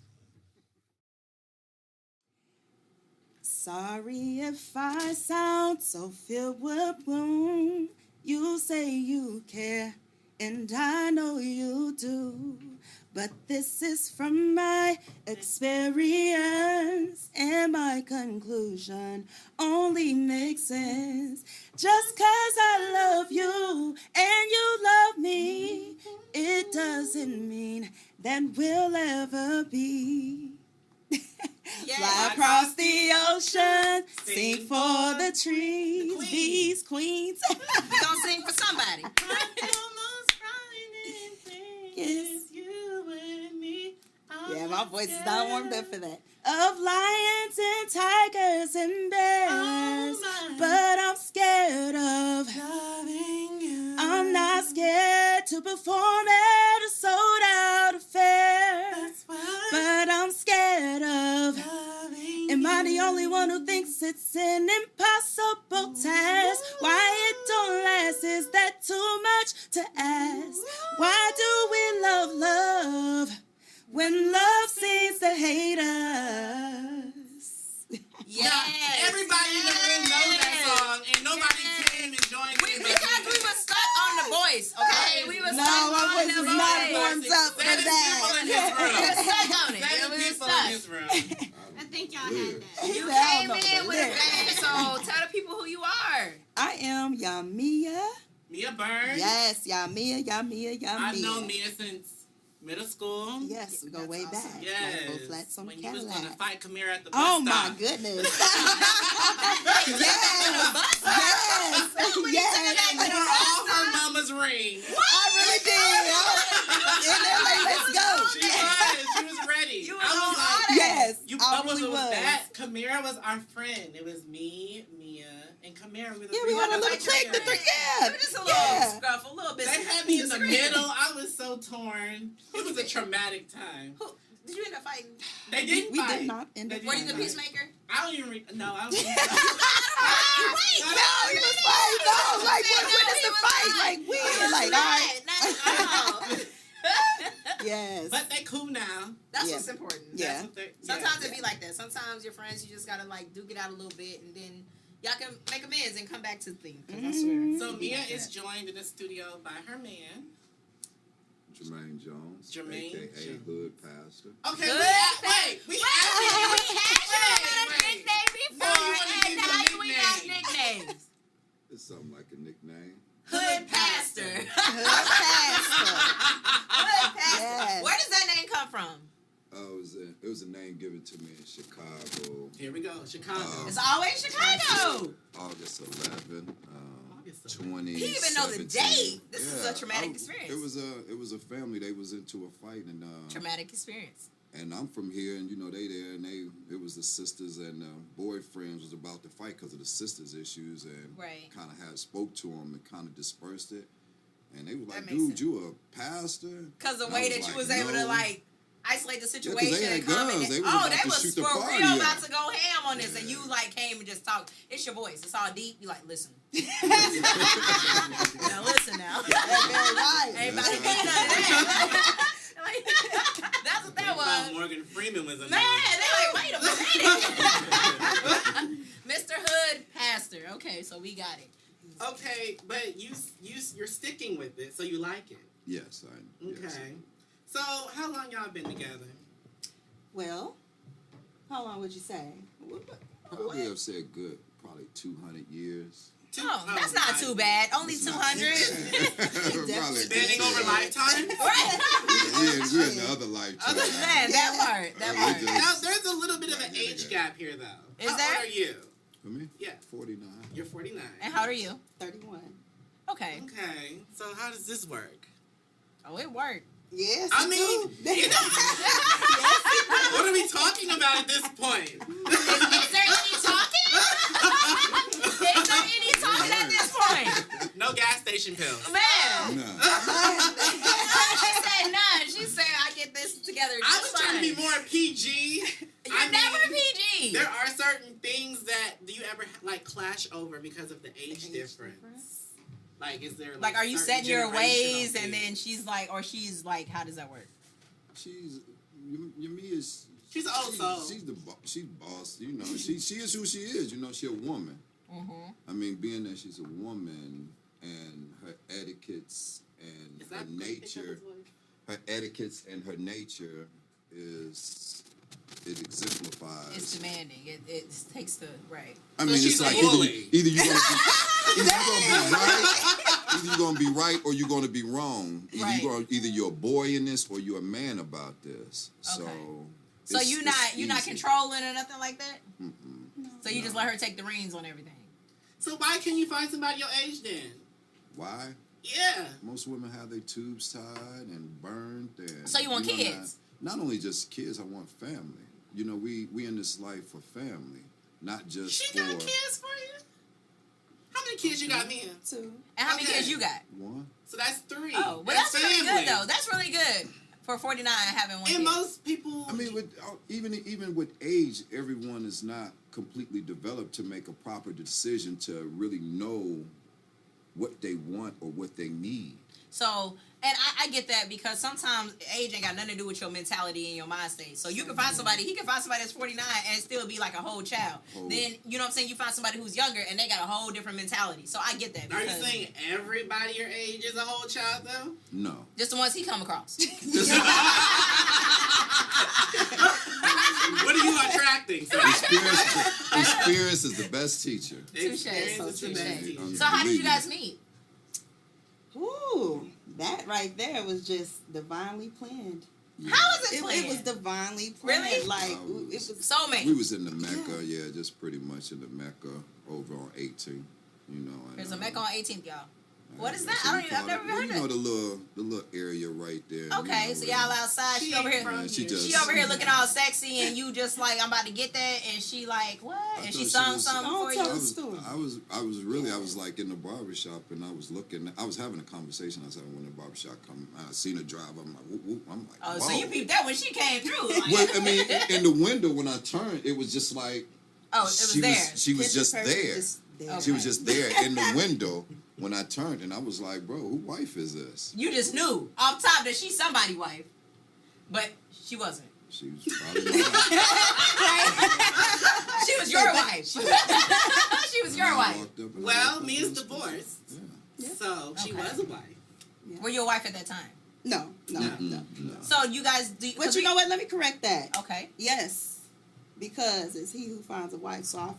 Sorry if I sound so filled with gloom. You say you care, and I know you do. But this is from my experience, and my conclusion only makes sense. Just 'cause I love you and you love me, it doesn't mean that we'll ever be. Fly across the ocean, sing for the trees, these queens. We gonna sing for somebody. Yes. Yeah, my voice is not warmed up for that. Of lions and tigers and bears, but I'm scared of loving you. I'm not scared to perform at a sold out affair, but I'm scared of loving Am I the only one who thinks it's an impossibility? yes. Why do we love when love seems to hate us? Yes. Everybody in the room knows that song, and nobody came and joined me. Because we were stuck on the voice, okay? We were No, stuck my on voice the is not voice. warmed up for Seven people in this that. We were room. stuck on it. Seven We were people stuck. in this room. I think y'all had that. You I don't came know in about with a that. bang, so tell the people who you are. I am Yamia. Mia Burns. Yes, Yamia. I've known Mia since middle school. Yes, we go way back. Yes. Like both flats on When the you was Cadillac. going to fight Kamira at the bus Oh stop. my goodness. yes. And Yes. wore all her mama's ring. I really did. And they're like, let's go. She was ready. You was I on was like, it. Yes, you I what really was was. that? Kamira was our friend. It was me, Mia, and Kamira. We were the Yeah, three we had a that little liked click, each the other. three, It yeah. was just a little Yeah. scruff, a little bit. They had me in the middle. I was so torn. It was a traumatic time. Did you end up fighting? They didn't We fight. did not end up Were you the fighting. peacemaker? I don't even. No, I don't. Think Wait, No, he was fighting. No, like, what is the fight? Like, we like, all right. Not at all. Yes. But they cool now. That's Yeah. what's important. Yeah. That's what they- Sometimes yeah. it be like that. Sometimes your friends, you just gotta like duke it out a little bit, and then y'all can make amends and come back to things. 'Cause I swear. So it be Mia like is that. joined in the studio by her man. Jermaine Jones, Jermaine a.k.a. Jones. Hood Pastor. Okay, Good. we Wait, asked we you. had you about a nickname before, Now you wanna and give now your we got nickname. nicknames. It's something like a nickname. Hood Pastor. Hood pastor. Hood Pastor. Yes. Where does that name come from? It was a name given to me in Chicago, Here we go, Chicago. It's always Chicago. August 11, August 2017. He even know the date. This is a traumatic experience. It was a family. They was into a fight, and Traumatic experience. and I'm from here, and they there, and it was the sisters and boyfriends was about to fight because of the sisters' issues, and Right. kind of had spoke to them and kind of dispersed it, and they was That like, makes "Dude, sense. you a pastor?" Because the And way I that you like, was able to "No." like isolate the 'cause they situation had and come guns. and They was about they to was shoot the for party real up. about to go ham on this, and Yeah. you like came and just talked. It's your voice. It's all deep. You like listen. Now listen now. That's very right. Ain't about to That's get none of that. Like, that's what that They thought was. Morgan Freeman was a Man, they like, wait a minute. Mr. Hood Pastor. Okay, so we got it. Okay, but you're sticking with it, so you like it. Yes, Okay. yes. So how long y'all been together? Well, how long would you say? Probably have said good, probably 200 years. Oh, that's not too bad. Only 200. Probably Spanning over lifetime? Right. We're in the other lifetime. Man, that part. That Yeah, part. we Now, there's a little bit of an age gap here, though. Is How there? old are you? For me? Yeah. 49. You're 49. And how old are you? 31. Okay. Okay, so how does this work? Oh, it worked. Yes. I it mean, do. you know, what are we talking about at this point? Is there any talking? Is there any talking at this point? No gas station pills. Man. No. She said none. She said I get this together just I was trying to be more PG. You're never PG. There are certain things that do you ever like clash over because of the age difference? Like, is there Like, are you certain setting your generational ways and things? then she's like, how does that work? Yumi is. She's an old soul. She's boss. She is who she is. She's a woman. Mm-hmm. I mean, being that she's a woman and her etiquettes and Is her that nature, her etiquettes and her nature it exemplifies. It's demanding. It takes the right. I So mean, she's it's a like bully. either you're gonna be right or you're gonna be wrong. Right. Either you're a boy in this or you're a man about this. Okay. So So you're not easy. controlling or nothing like that. Mm-mm. So you just let her take the reins on everything. So why can't you find somebody your age then? Why? Yeah. Most women have their tubes tied and burned. And, So you want kids? Not only just kids, I want family. We in this life for family, not just She for got kids for you? How many kids you got, Mia? 2. And how many Okay. kids you got? one. So that's 3. Oh, well, that's really family. good though. That's really good for 49 having one And kid. most people. I mean, even with age, everyone is not completely developed to make a proper decision to really know what they want or what they need. So, and I get that because sometimes age ain't got nothing to do with your mentality and your mind state. So you can find somebody, he can find somebody that's 49 and still be like a whole child. Then, you know what I'm saying, you find somebody who's younger and they got a whole different mentality. So I get that. Are you saying everybody your age is a whole child, though? No. Just the ones he come across. What are you attracting? Experience is the best teacher. Touche. Touche. So how did you guys meet? Ooh, that right there was just divinely planned. How was it planned? It was divinely planned. Really? Like, it was Soulmate. We was in the Mecca, just pretty much in the Mecca over on 18. You know. And, There's a Mecca on 18th, y'all. What is that? that's what we I've never call it. heard You of know it. the little area right there. Okay, you know, so y'all outside. She over here. Yeah, She over here looking all sexy, and you just like, I'm about to get that, and she like, what? And she sung something for you. I was like in the barbershop and I was looking. I was having a conversation. I said, when the barbershop come, I seen her drive. I'm like, whoop, whoop. I'm like, Oh, whoa. so you peeped that when she came through. Like, Well, I mean, in the window when I turned, it was just like. oh, it was there. She was just there. there. She was just there in the window when I turned, and I was like, bro, who wife is this? You just knew off top that she's somebody's wife, but she wasn't. She was probably my wife. She was your wife. She was your And I wife. walked up and I Well, looked me up is and stuff. divorced. Yeah. So she Okay. was a wife. Were you a wife at that time? No. No. So you guys do. But you know what? Let me correct that. Okay. Yes, because it's he who finds a wife. So I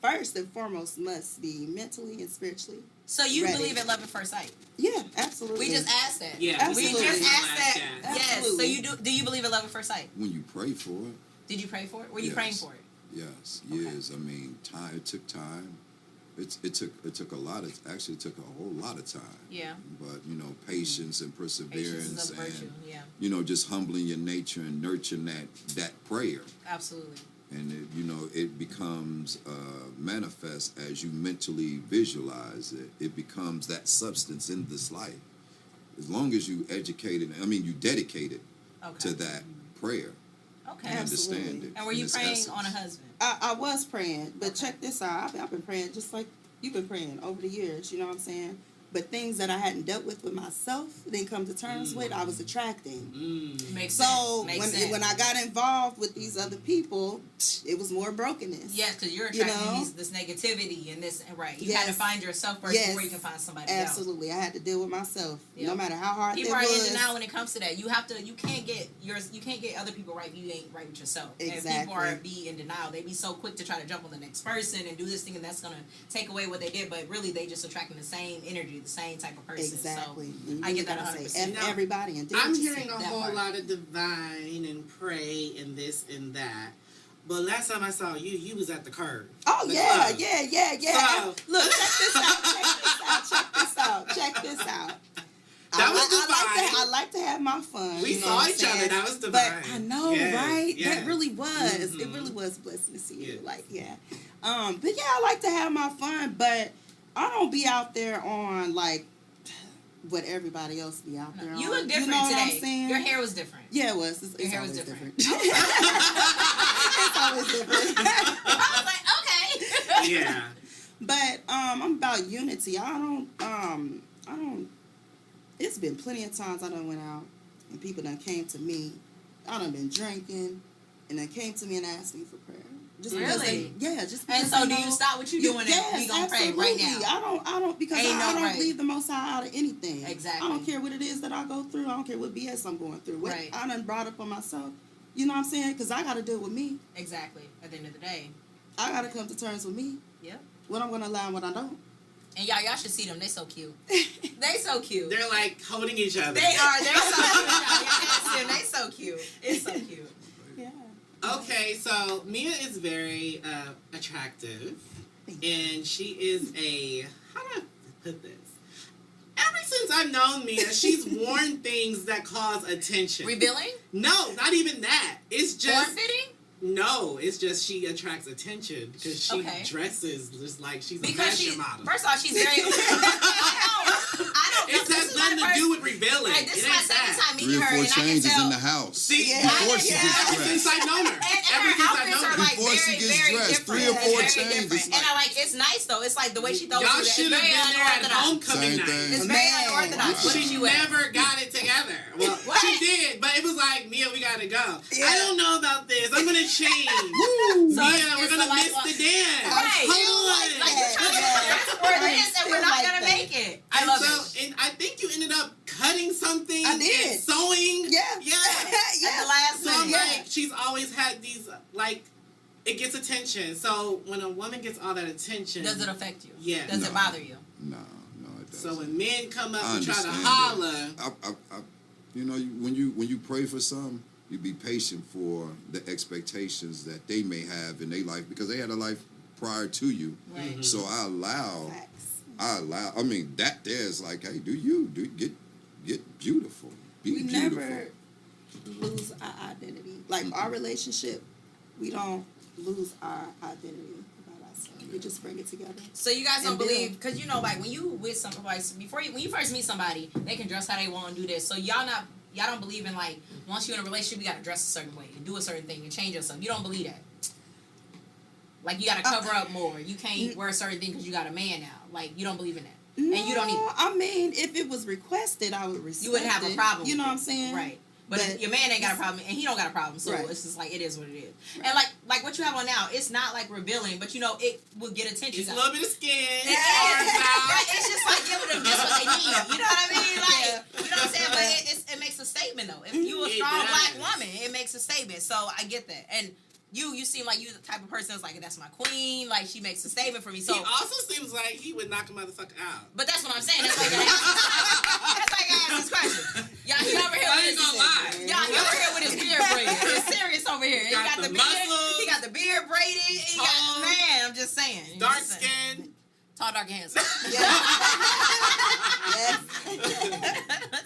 first and foremost must be mentally and spiritually. So you ready. believe in love at first sight? Yeah, absolutely. We just asked that. Yeah, Absolutely. We just asked that. Absolutely. Yes. So Absolutely. you do? Do you believe in love at first sight? When you pray for it, Did you pray for it? Were you Yes. praying for it? yes, Okay. years. I mean, time. It took time. It took a lot of. Actually, it took a whole lot of time. Yeah. But patience and perseverance, Patience is a virtue. and Yeah. just humbling your nature and nurturing that prayer. Absolutely. And it becomes manifest as you mentally visualize it. It becomes that substance in this life. As long as you dedicate it Okay. to that prayer Okay. and Absolutely. understand it. And were in you its praying essence. on a husband? I was praying, but Okay. check this out. I've been praying just like you've been praying over the years. You know what I'm saying? But things that I hadn't dealt with myself, didn't come to terms with, I was attracting. Makes So sense. Makes sense. when I got involved with these other people, it was more brokenness. Yes, because you're You attracting know? this negativity and this, right. You had to Yes. find yourself first Yes. before you can find somebody else. Absolutely, I had to deal with myself. Yep. No matter how hard People it are in was. denial when it comes to that. You can't get other people right if you ain't right with yourself. And Exactly. people be in denial. They be so quick to try to jump on the next person and do this thing and that's gonna take away what they did, but really they just attracting the same energy, the same type of person. Exactly. So You I get gotta that say 100%. F everybody and do I'm what you hearing say. a that whole part. lot of divine and pray and this and that. But last time I saw you, you was at the curb. Oh The yeah, club. yeah. So- Look, check this out. Check this out. That was I divine. like to have my fun. We you know saw what I'm each other. saying? That was divine. But I know, Yes, right? yes. That really was. It Mhm. really was a blessing to see you. Yes. Like, yeah. But yeah, I like to have my fun, but I don't be out there on like what everybody else be out there on. You look different you know what today. I'm saying? Your hair was different. Yeah, it was. It's Your hair was always different. it's always different. I was like, okay. Yeah. But I'm about unity. I don't. It's been plenty of times I done went out and people done came to me. I done been drinking and they came to me and asked me for prayer. Just because Really? just And because so they do you know- stop what you doing and Yes, we gonna pray right absolutely. now? I don't because Ain't I no don't right. leave the Most High out of anything. Exactly. I don't care what it is that I go through. I don't care what BS I'm going through. What Right. I done brought up on myself. You know what I'm saying? Because I got to deal with me. Exactly. At the end of the day. I got to come to terms with me. Yep. What I'm going to allow and what I don't. And y'all should see them. They so cute. They so cute. They're like holding each other. They are. They're so cute. Y'all ask them. They so cute. It's so cute. Yeah. Okay, so Mia is very attractive, and she is how do I put this? Ever since I've known Mia, she's worn things that cause attention. Revealing? No, not even that. It's just Form-fitting? no. It's just she attracts attention because she Okay. dresses just like she's a Because fashion she's, model. first of all, she's very, I don't It has nothing to do with revealing. it. Like, this It is my ain't second that. time 3 meeting or her, 4 and I can changes tell. in the house. See, Before she gets ever since dressed. I've known her. And Ever her since I've outfits known are her. like Before she very, gets very dressed, different. 3 or 4 Very changes. different. And I like it's nice though. It's like the way she throws Y'all it. It's should have very been there at unorthodox. homecoming Same night. thing. It's very Man. unorthodox. What did She you wear? never got it together. Well, What? she did, but it was like, Mia, we gotta go. Yeah. I don't know about this. I'm gonna change. So Mia, it's we're gonna like miss what- the dance. Right. Hold on. Like you're trying to press for this, and we're Still not like gonna that. make it. I And love so, it. and I think you ended up cutting something. I did. And sewing. Yeah. Yeah. At the last So I'm minute. like, she's always had these, like, it gets attention. So when a woman gets all that attention. Does it affect you? Yeah. Does No. it bother you? No, it doesn't. So when men come up I and try to understand holler. I you know, when you pray for some, you be patient for the expectations that they may have in their life because they had a life prior to you. Right. So I allow. Facts. I mean, that there's like, hey, do get beautiful, be We beautiful. never lose our identity. Like our relationship, we don't lose our identity about ourselves. We just bring it together. So you guys don't And believe, build. because you know, like when you with somebody, when you first meet somebody, they can dress how they want and do this. So y'all don't believe in like once you're in a relationship, you gotta dress a certain way and do a certain thing and change yourself. You don't believe that. Like you gotta cover up more. You can't wear a certain thing because you got a man now. Like you don't believe in that, and you don't either. I mean, if it was requested, I would respect You wouldn't have a it. problem. You know with what I'm it. saying? Right. But your man ain't got a problem, and he don't got a problem. So Right. it's just like it is what it is. Right. And like what you have on now, it's not like revealing, but you know it will get attention. It's a little bit of skin. Yeah. Arms out. Right, it's just like giving them just what they need. You know what I mean? Like, you know what I'm saying? But it makes a statement though. If you a It strong does. black woman, it makes a statement. So I get that. And you seem like you the type of person that's like, that's my queen. Like she makes a statement for me. So, He also seems like he would knock a motherfucker out. but that's what I'm saying. That's like I asked this question. Y'all, he over here I with ain't his gonna lie. Y'all, he over here with his beard braided. It's serious over here. He Got got the the beard. muscles. He got the beard braided. He got Tall. man. I'm just saying. I'm Dark just saying. skin. Tall, dark, and handsome. Yes.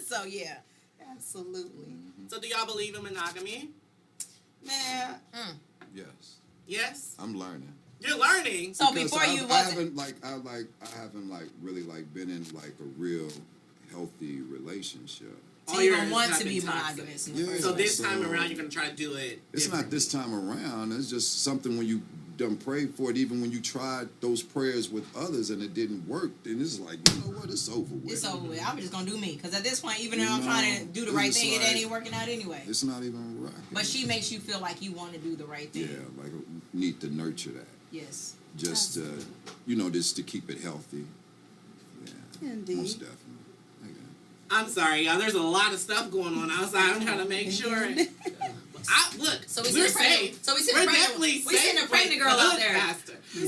So yeah. Absolutely. So do y'all believe in monogamy? Man, Yes, Yes. I'm learning. You're learning. So Because before you I wasn't. haven't really been in like a real healthy relationship. So All you yours don't want have to been be toxic. monogamous in the Yeah. first So place. this time So- around, you're gonna try to do it. It's not this time around. It's just something when you done prayed for it, even when you tried those prayers with others and it didn't work, then it's like, you know what, it's over with. It's over with. I'm just gonna do me because at this point, even though You I'm know, trying to do the it's right just thing, it like- ain't working out anyway. It's not even right. But she makes you feel like you want to do the right thing. Yeah, like need to nurture that. Yes. Just just to keep it healthy. Yeah. Indeed. Most definitely. Okay. I'm sorry, y'all. There's a lot of stuff going on outside. I'm trying to make sure. Look, So we we're seen a pregnant- safe. so we seen a we're pregnant- definitely we seen safe a pregnant with girl the out hood there. pastor. He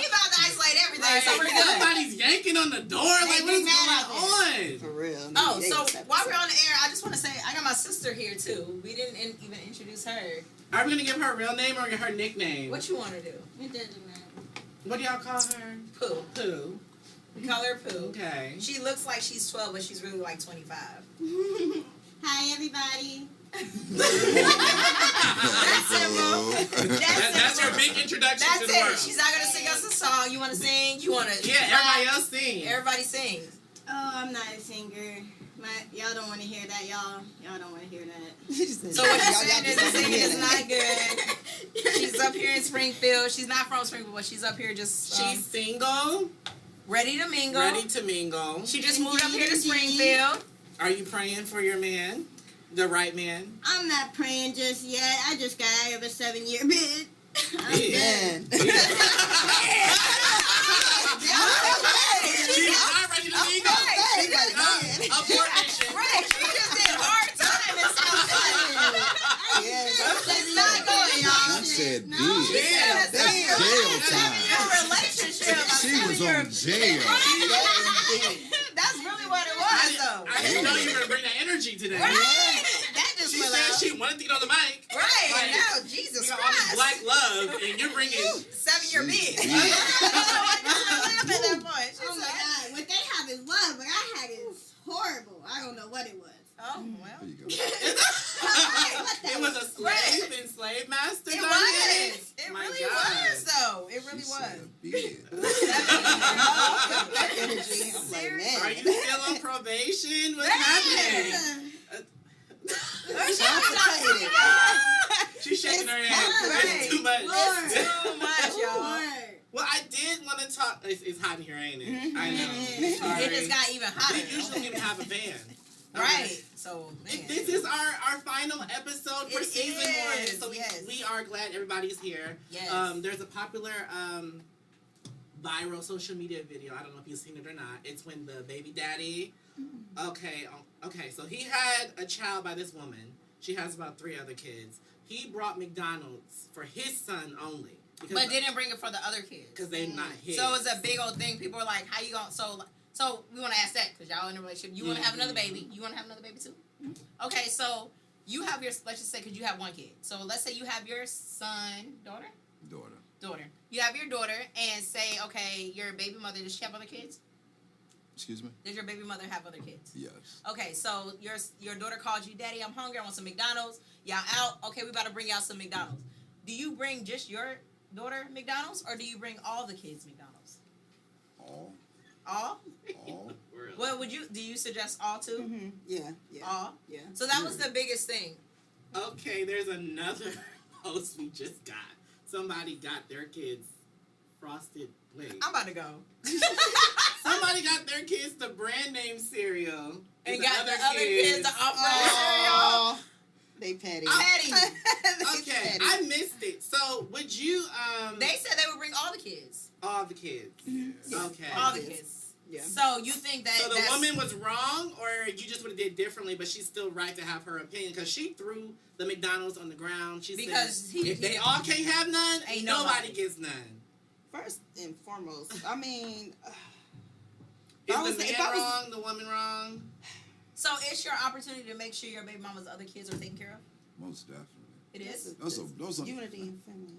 about to isolate everything, so we're good. Everybody's yanking on the door. Like, They what is big mad going on? for real. Oh, They so accept while it. we're on the air, I just want to say I got my sister here too. We didn't even introduce her. Are we gonna give her a real name or her nickname? What you want to do? It doesn't matter. What do y'all call her? Pooh. Pooh. We call her Pooh. Okay. She looks like she's 12, but she's really like 25. Hi, everybody. That's it, bro. That's your big introduction That's to the it. world. She's not gonna sing us a song. You want to sing? You want to? Yeah, everybody else sing. Everybody sings. Oh, I'm not a singer. Y'all don't want to hear that, y'all. Y'all don't want to hear that. So what you're saying is the singing is not good. She's up here in Springfield. She's not from Springfield, but she's up here just She's single, ready to mingle. ready to mingle. She just moved up here to Indeed. Springfield. Are you praying for your man? The right man? I'm not praying just yet. I just got out of a 7-year bid. I'm Yeah. done. Man. She's not ready to mingle. Abort mission. Right, she just did hard time in South Carolina. She's not going, y'all. I said No. big. Yeah. That's jail time. Your relationship. She was on jail. That's really what it was, though. I didn't know you were gonna bring that energy today. Right. That just She went said out. she wanted to get on the mic. Right. Like, Now, Jesus we got all this Christ. black love, and you're bringing. 7-year bid. Jeez. I don't know what to live at that point. She Oh my said, God. What they have is love, but I hat is horrible. I don't know what it was. Oh well. There you go. It was a slave and slave master. It done was. it? It My really God. was though. It really She was. said a beard. That energy. I'm like, Are man. you still on probation? What's happening? Complicated. She's shaking her head. Right. It's too much. Lord. Too much, y'all. Lord. Well, I did want to talk. It's hot in here, ain't it? I know. It Sorry. just got even hotter. We usually don't even have a van. Right. So man. This is our final episode for It season is, 1. So yes. we are glad everybody's here. Yes. There's a popular viral social media video. I don't know if you've seen it or not. It's when the baby daddy. Okay. So he had a child by this woman. She has about 3 other kids. He brought McDonald's for his son only. But didn't bring it for the other kids. Because they're not his. So it's a big old thing. People are like, how you going to... So we want to ask that because y'all in a relationship. You want to have another baby. You want to have another baby too? Okay, so you have your... Let's just say because you have 1 kid. So let's say you have your son... Daughter. You have your daughter and say, okay, your baby mother, does she have other kids? Excuse me? Does your baby mother have other kids? Yes. Okay, so your daughter calls you, Daddy, I'm hungry. I want some McDonald's. Y'all out. Okay, we about to bring y'all some McDonald's. Do you bring just your daughter McDonald's or do you bring all the kids McDonald's? All. All? Really? Well, do you suggest all too? Mm-hmm. Yeah. All? Yeah. So that was the biggest thing. Okay, there's another post we just got. Somebody got their kids frosted. Wait. I'm about to go. Somebody got their kids the brand name cereal. And got the other kids the off-brand cereal. They petty. Petty. Okay, I missed it. So would you They said they would bring all the kids. all the kids? Okay. All the kids. Yeah. So you think that So the woman was wrong, or you just would have did differently, but she's still right to have her opinion because she threw the McDonald's on the ground. She Because said, if they all can't have none, Ain't nobody nobody. gets none. First and foremost, I mean, Is I was- the man if I was- wrong? The woman wrong? So it's your opportunity to make sure your baby mama's other kids are taken care of? Most definitely. It is? Those are unity and family.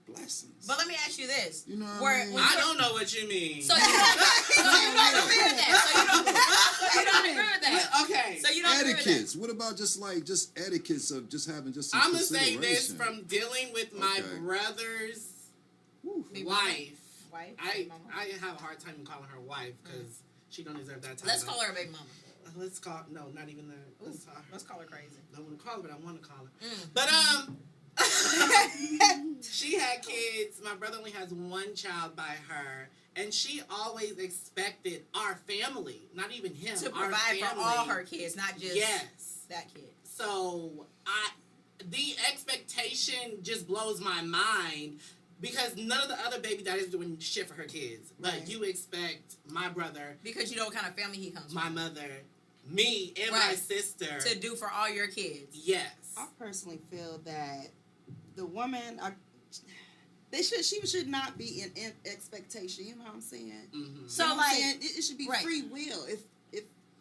blessings. But let me ask you this. You know what I Where, mean? when I you're- don't know what you mean. So you don't agree with that. So you don't agree with that. Okay. So you don't agree with that. Etiquettes. What about just etiquettes of just having just some I'm gonna say this consideration? from dealing with my Okay. brother's Baby wife. Wife? I Baby mama? I have a hard time calling her wife because she don't deserve that title. Let's call her a baby mama. Let's call no, not even that. Let's call her crazy. Don't want to call her, but I want to call her. Mm. But she had kids. My brother only has 1 child by her, and she always expected our family, not even him, To our provide for family. all her kids, not just Yes. that kid. So the expectation just blows my mind because none of the other baby daddies doing shit for her kids, but Right. you expect my brother, Because you know what kind of family he comes my from. mother, me, and my Right. sister To do for all your kids. Yes. I personally feel that the woman, she should not be in expectation. You know what I'm saying? Mm-hmm. So, You know what I'm like, saying? It should be right. free will. If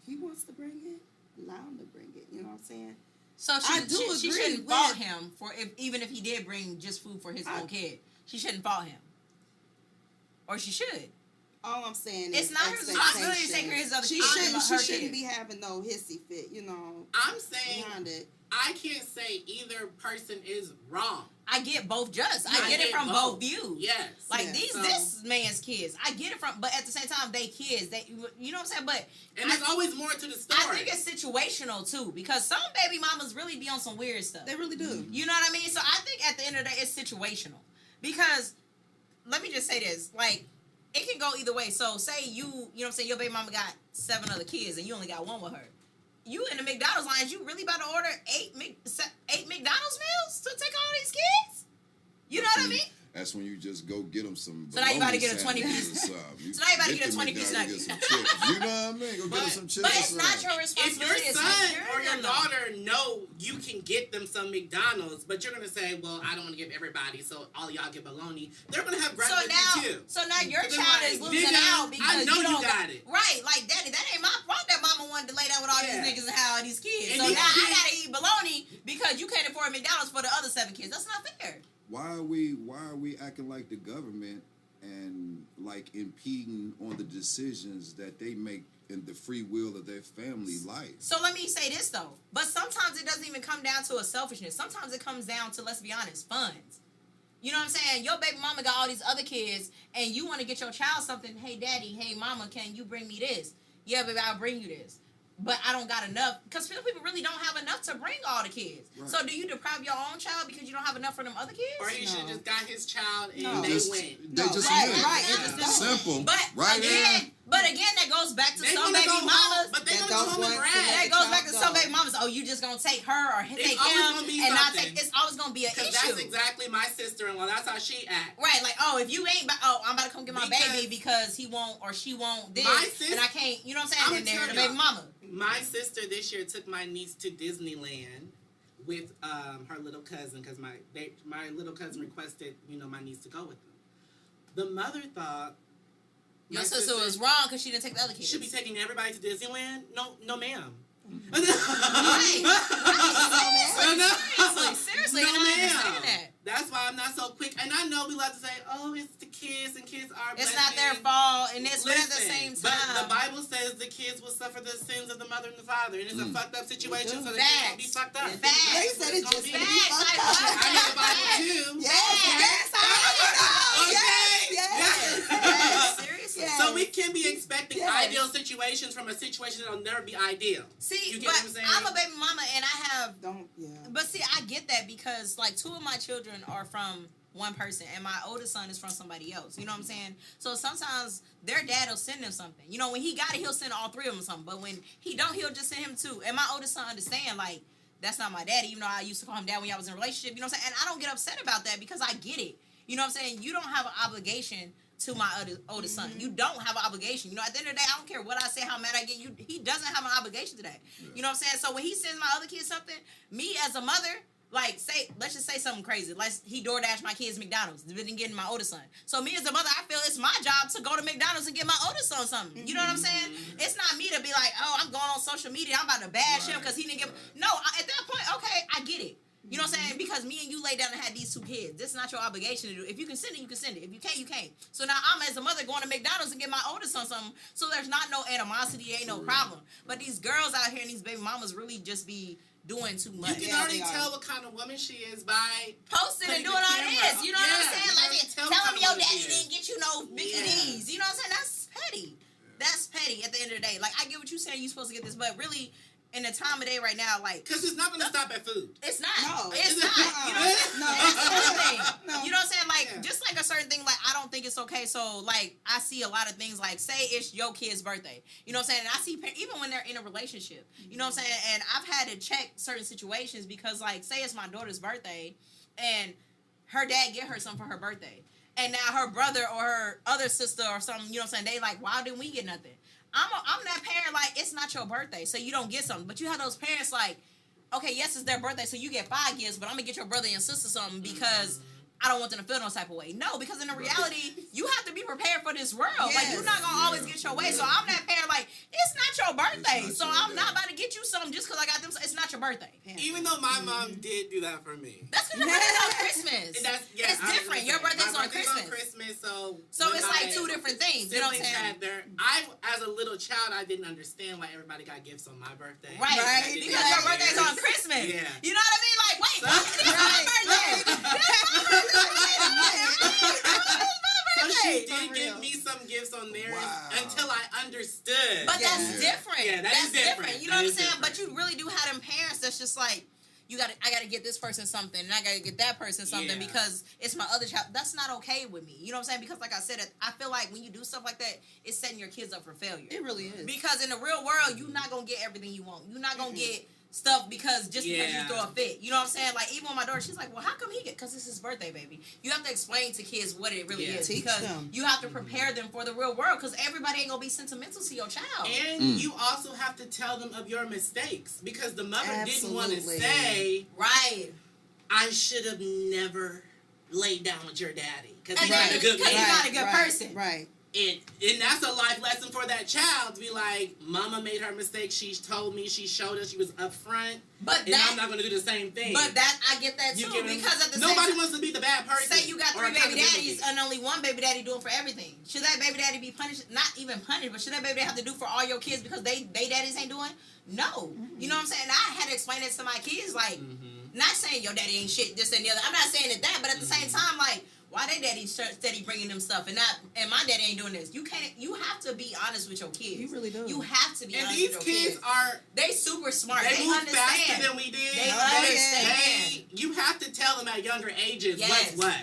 he wants to bring it, allow him to bring it. You know what I'm saying? So I do she agree shouldn't with- fault him for even if he did bring just food for his own kid. She shouldn't fault him. Or she should. All I'm saying It's is not her responsibility to take care of his other She kids. shouldn't. Her She shouldn't kid. be having no hissy fit. You know, I'm saying behind it. I can't say either person is wrong. I get both just. I I get it get from both. both views. Yes. Like Yeah. this man's kids. I get it from, but at the same time, they kids. They, you know what I'm saying? But And there's always more to the story. I think it's situational too, because some baby mamas really be on some weird stuff. They really do. You know what I mean? So I think at the end of the day, it's situational. Because let me just say this, like, it can go either way. So say you know what I'm saying, your baby mama got 7 other kids and you only got 1 with her. You in the McDonald's lines, you really about to order 8 McDonald's meals to take all these kids? You know what I mean? That's when you just go get them some. So now you about to bologna get a 20 sandwiches piece. or something. So now you about to Get get a the 20-piece McDonald's, nugget. get some chips. You know what I mean? Go get them But- some chips. But or it's not something. your If your responsibility to son take care or of your them, though. daughter know you can get them some McDonald's, but you're gonna say, "Well, I don't want to give everybody, so all y'all get bologna." They're gonna have So gratitude now, too. so now your So they're child like, is losing "Nigga, out because I know you you don't got it." Right, like daddy, that ain't my fault that mama wanted to lay down with all Yeah. these niggas and have all these kids. And So these now I kids- gotta eat bologna because you can't afford McDonald's for the other 7 kids. That's not fair. Why are we acting like the government and like impeding on the decisions that they make in the free will of their family life. So let me say this though, but sometimes it doesn't even come down to a selfishness. Sometimes it comes down to, let's be honest, funds. You know what I'm saying? Your baby mama got all these other kids, and you want to get your child something. Hey, daddy. Hey, mama. Can you bring me this? Yeah, baby, I'll bring you this. But I don't got enough, because people really don't have enough to bring all the kids. Right. So do you deprive your own child because you don't have enough for them other kids? Or he should have just got his child and No. they Just- went. They just Right, went. right. Yeah. It's just Simple. But right again, that goes back to They some wanna baby go home, mamas. but they That gonna go don't home and want to brag. That goes back to child some go. baby mamas. Oh, you just gonna take her or take always him gonna be and not something. take. It's always gonna be an Because issue. that's exactly my sister-in-law. That's how she act. Right, like, oh, if you ain't, I'm about to come get my Because- baby because he won't or she won't this, My sis- and I can't, you know what I'm I'ma saying? And they're tell the baby y'all. mama. My sister this year took my niece to Disneyland with her little cousin because my little cousin requested my niece to go with them. The mother thought Your my sister was wrong because she didn't take the other kids. should be taking everybody to Disneyland. No, ma'am. Right. Seriously, No, and I ma'am. understand that. That's why I'm not so quick. And I know we love to say, "Oh, it's the kids, and kids are." It's not their blessings." fault, and it's but at the Listen, same but time. the Bible says the kids will suffer the sins of the mother and the father, and it's a fucked up situation, so the kids gonna be Facts. fucked up. Facts. They said it It's gonna just be- gonna be Facts, fucked like, up. I know the Bible Facts. too. Yes, Okay. yes. Yes, seriously. Yes. So we can be expecting Yes. ideal situations from a situation that'll never be ideal. See, You get but what I'm saying? I'm a baby mama, and I have. Don't, yeah. But see, I get that because like 2 of my children are from one person, and my oldest son is from somebody else. You know what I'm saying? So sometimes their dad will send them something. You know, when he got it, he'll send all 3 of them something. But when he don't, he'll just send him 2. And my oldest son understand like that's not my daddy, even though I used to call him dad when y'all was in a relationship. You know what I'm saying? And I don't get upset about that because I get it. You know what I'm saying? You don't have an obligation to my oldest son. You don't have an obligation. You know, at the end of the day, I don't care what I say, how mad I get. He doesn't have an obligation to that. Yeah. You know what I'm saying? So when he sends my other kids something, me as a mother, like, let's just say something crazy. He DoorDash my kids McDonald's, didn't get my oldest son. So me as a mother, I feel it's my job to go to McDonald's and get my oldest son something. You know what I'm saying? It's not me to be like, oh, I'm going on social media, I'm about to bash him because he didn't get. No, at that point, okay, I get it. You know what I'm saying? Because me and you laid down and had these 2 kids. This is not your obligation to do. If you can send it, you can send it. If you can't, you can't. So now I'm, as a mother, going to McDonald's and get my oldest son something. So there's not no animosity, ain't no problem. But these girls out here and these baby mamas really just be doing too You much. can Yeah, already they are. tell what kind of woman she is by Posting and putting doing the all camera this. You know up. what I'm Yeah, saying? you Like, already tell tell what him kind your of woman daddy she is. didn't get you no bikinis. You know what I'm saying? That's petty. That's petty at the end of the day. Like, I get what you're saying. You're supposed to get this. But really, in the time of day right now, like, because it's not going to stop at food. it's not. No. It's not. You know what I'm saying? No. That's the thing. No. You know what I'm saying? Like, Yeah. just like a certain thing, like, I don't think it's okay. So, like, I see a lot of things, like, say it's your kid's birthday. You know what I'm saying? And I see, even when they're in a relationship, you know what I'm saying? And I've had to check certain situations because, like, say it's my daughter's birthday, and her dad get her something for her birthday. And now her brother or her other sister or something, you know what I'm saying? They like, why didn't we get nothing? I'm that parent, like, it's not your birthday, so you don't get something. But you have those parents like, okay, yes, it's their birthday, so you get 5 gifts, but I'm gonna get your brother and sister something because I don't want them to feel no type of way. No, because in the reality, you have to be prepared for this world. Like, you're not gonna always get your way. So I'm that parent, like, it's not your birthday. It's So not your I'm not day. about to get you something just because I got them. It's not your birthday. Even though my mom did do that for me. That's because your birthday's on Christmas. It's It's different. Your birthday's on Christmas. So So when it's like my 2 different things. You know what I'm siblings saying? had as a little child, I didn't understand why everybody got gifts on my birthday. Right. Right. Because your birthday's on Christmas. Yeah. You know what I mean? Like, wait, this is my Right. birthday. So she For did give me some gifts on theirs Wow. until I understood. But Yeah. that's different. Yeah, that that's is different. You know That what I'm is saying? different. But you really do have them parents that's just like, I gotta get this person something, and I gotta get that person something Yeah. because it's my other child. That's not okay with me. You know what I'm saying? Because like I said, I feel like when you do stuff like that, it's setting your kids up for failure. It really is. Because in the real world, you're not gonna get everything you want. You're not gonna get stuff because you throw a fit. You know what I'm saying? Like, even with my daughter, she's like, well, how come he get? Because it's his birthday, baby. You have to explain to kids what it really is. Teach because them. you have to prepare them for the real world because everybody ain't gonna be sentimental to your child. And you also have to tell them of your mistakes because the mother didn't want to Absolutely. say, Right. I should have never laid down with your daddy because And he's not then- a good 'cause he's man. not a good person. Right. And that's a life lesson for that child to be like, Mama made her mistake. She told me. She showed us. She was upfront. But and I'm not going to do the same thing. But that I get that You too, get what I'm because at the same nobody time, wants to be the bad person. say you got or 3 baby accountability. daddies and only one baby daddy doing for everything. Should that baby daddy be punished? Not even punished, but should that baby daddy have to do for all your kids because they daddies ain't doing? No. You know what I'm saying? I had to explain it to my kids, like, not saying your daddy ain't shit, this and the other. I'm not saying it that, but at the same time, like, why they daddy steady bringing them stuff and my daddy ain't doing this? You have to be honest with your kids. You really do. You have to be And honest these with your kids are they super smart. they move understand. faster than we did. They understand. You have to tell them at younger ages Yes. what's what.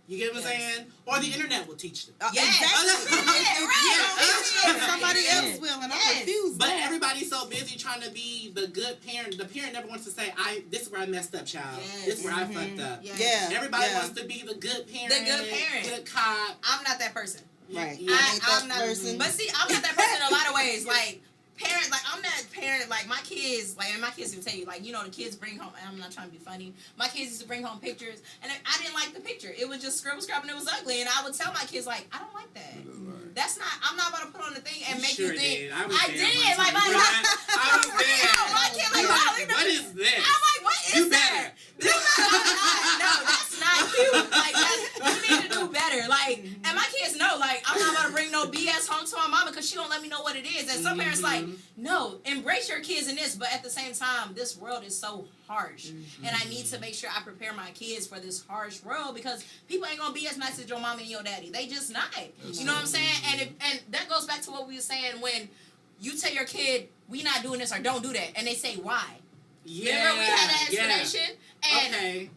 You get what I'm Yes. saying? Or the internet will teach them. Yes. Exactly. Yeah, right. Somebody Yes. else will, and Yes. I'm confused. But everybody's so busy trying to be the good parent. The parent never wants to say, this is where I messed up, child. Yes. This is where I fucked up. Yes. Yeah. Everybody yeah. wants to be the good parent. The good parent. Good cop. I'm not that person. Right. Yeah. I'm not. But see, I'm not that person in a lot of ways. Like parent, like I'm that parent. Like my kids, like and my kids will tell you, like the kids bring home. And I'm not trying to be funny. My kids used to bring home pictures, and I didn't like the picture. It was just scribble and it was ugly. And I would tell my kids, like, I don't like that. That's not. I'm not about to put on the thing and make sure you think. did. I was I there did. one Like my time. I was there. My kid like, You're wow, like, what is this? I'm like, what is You that? better. No, that's not cute. Like, you need to do better. Like, and my kids know, like, I'm not about to bring no BS home to my mama because she don't let me know what it is. And some parents like, no, embrace your kids in this. But at the same time, this world is so harsh. And I need to make sure I prepare my kids for this harsh world because people ain't going to be as nice as your mama and your daddy. They just not. You know what I'm saying? And that goes back to what we were saying when you tell your kid, we not doing this or don't do that. And they say, why? Yeah. Remember we had an explanation? And okay.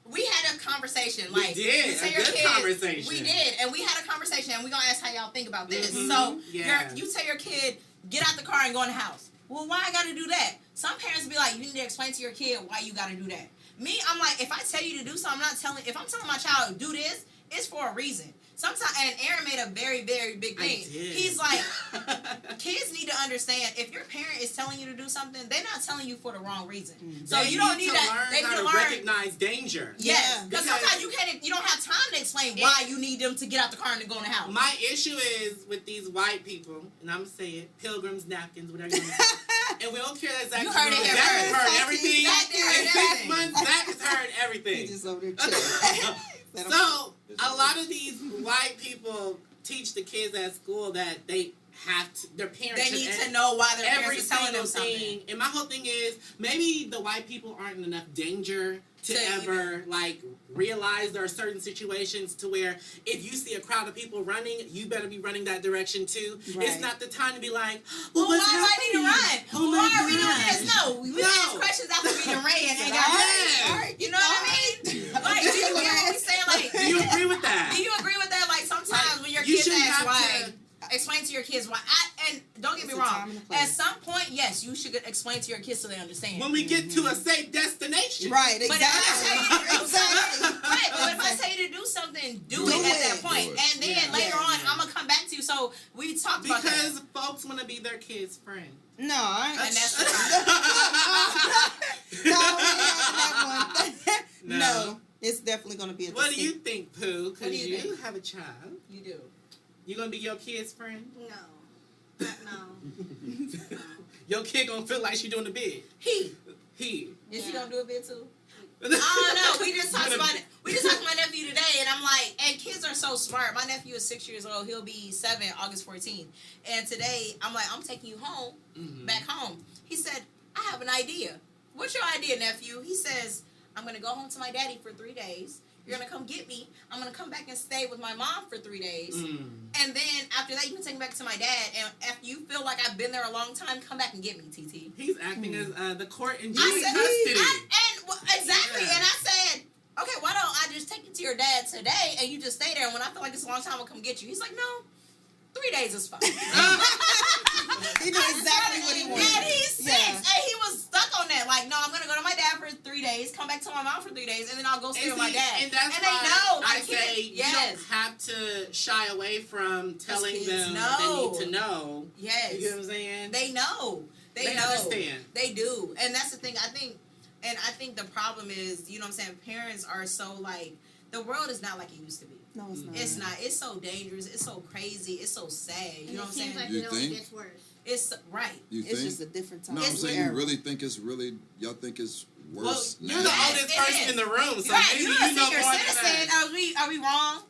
we had a conversation. We Like, did. you tell A your good kids- conversation. We did. And we had a conversation. And we're going to ask how y'all think about this. Mhm. So, Yeah. you tell your kid, get out the car and go in the house. Well, why I got to do that? Some parents be like, you need to explain to your kid why you got to do that. Me, I'm like, if I tell you to do something, if I'm telling my child, do this, it's for a reason. Sometimes, and Aaron made a very, very big thing. I did. He's like, kids need to understand if your parent is telling you to do something, they're not telling you for the wrong reason. So They you don't need to that. learn They need how to to learn. recognize danger. Yes, because Because- sometimes you don't have time to explain why you need them to get out the car and to go in the house. My issue is with these white people, and I'm gonna say it, pilgrims, napkins, whatever you want to say. And we don't care exactly. You heard it here Zach has first. heard everything. Zach did heard In 6 everything. months, Zach has heard everything. He just over there chilling. So a lot of these white people teach the kids at school that they have to, their parents They should need to know why their every parents are telling single them something. thing. And my whole thing is maybe the white people aren't in enough danger to To ever like realize there are certain situations to where if you see a crowd of people running, you better be running that direction too. Right. It's not the time to be like, Well, what's why do I need to happening? run? Oh Why my are we doing gosh. this? No, we ask questions after we done ran and got Yeah. ready. You know what I mean? Like, do you get what we saying? Like, Do you agree with that? do you agree with that? Like, sometimes Like, when your you kids shouldn't ask have why, to- explain to your kids why. And don't get me It's a wrong. time and a place. At some point, yes, you should explain to your kids so they understand. When we get to a safe destination. Right, But if I tell you to do exactly. something, right? But if I tell you to do something, do it at that point. And then Yeah. later Yeah. on, I'm gonna come back to you. So we talked about that. Because folks want to be their kid's friend. No, I And that's the no, we ain't having that one. No. No, it's definitely going to be a What do you think, Pooh? What do Because you you think? have a child. You do. You gonna be your kid's friend? No. No. Your kid gonna feel like she doing the bid. He. He. Is he Yeah. gonna do a bit too? I don't know. We just talked Gonna about be- it. We just talked to my nephew today, and I'm like, and kids are so smart. My nephew is 6 years old. He'll be 7 August 14th. And today, I'm like, I'm taking you home, Mhm. back home. He said, I have an idea. What's your idea, nephew? He says, I'm gonna go home to my daddy for 3 days. You're gonna come get me. I'm gonna come back and stay with my mom for 3 days. Mm. And then after that, you can take me back to my dad. And after you feel like I've been there a long time, come back and get me, TT. He's acting as the court in I joint said, custody. exactly. Yeah. And I said, okay, why don't I just take you to your dad today and you just stay there? And when I feel like it's a long time, I'll come get you. He's like, no, 3 days is fine. He knew exactly what he wanted. And he's 6. Yeah. And he was stuck on that. Like, no, I'm going to go to my dad for 3 days, come back to my mom for 3 days, and then I'll go stay And with my see, dad. and that's they why know. I my say kids, you yes. don't have to shy away from telling kids them know. they need to know. Yes. You get what I'm saying? They know. They know. understand. They do. And that's the thing. I think the problem is, you know what I'm saying, parents are so like, the world is not like it used to be. No, it's not. It's not. It's so dangerous. It's so crazy. It's so sad. You And know it what I'm seems saying? like You it only think? gets worse. It's right. You It's think? just a different time. No, I'm It's saying era. you really think it's really. Y'all think it's Well, worse you're now? the Yes, oldest it person is. in the room, so Right, maybe you're you a know senior more than citizen. us. Are we wrong?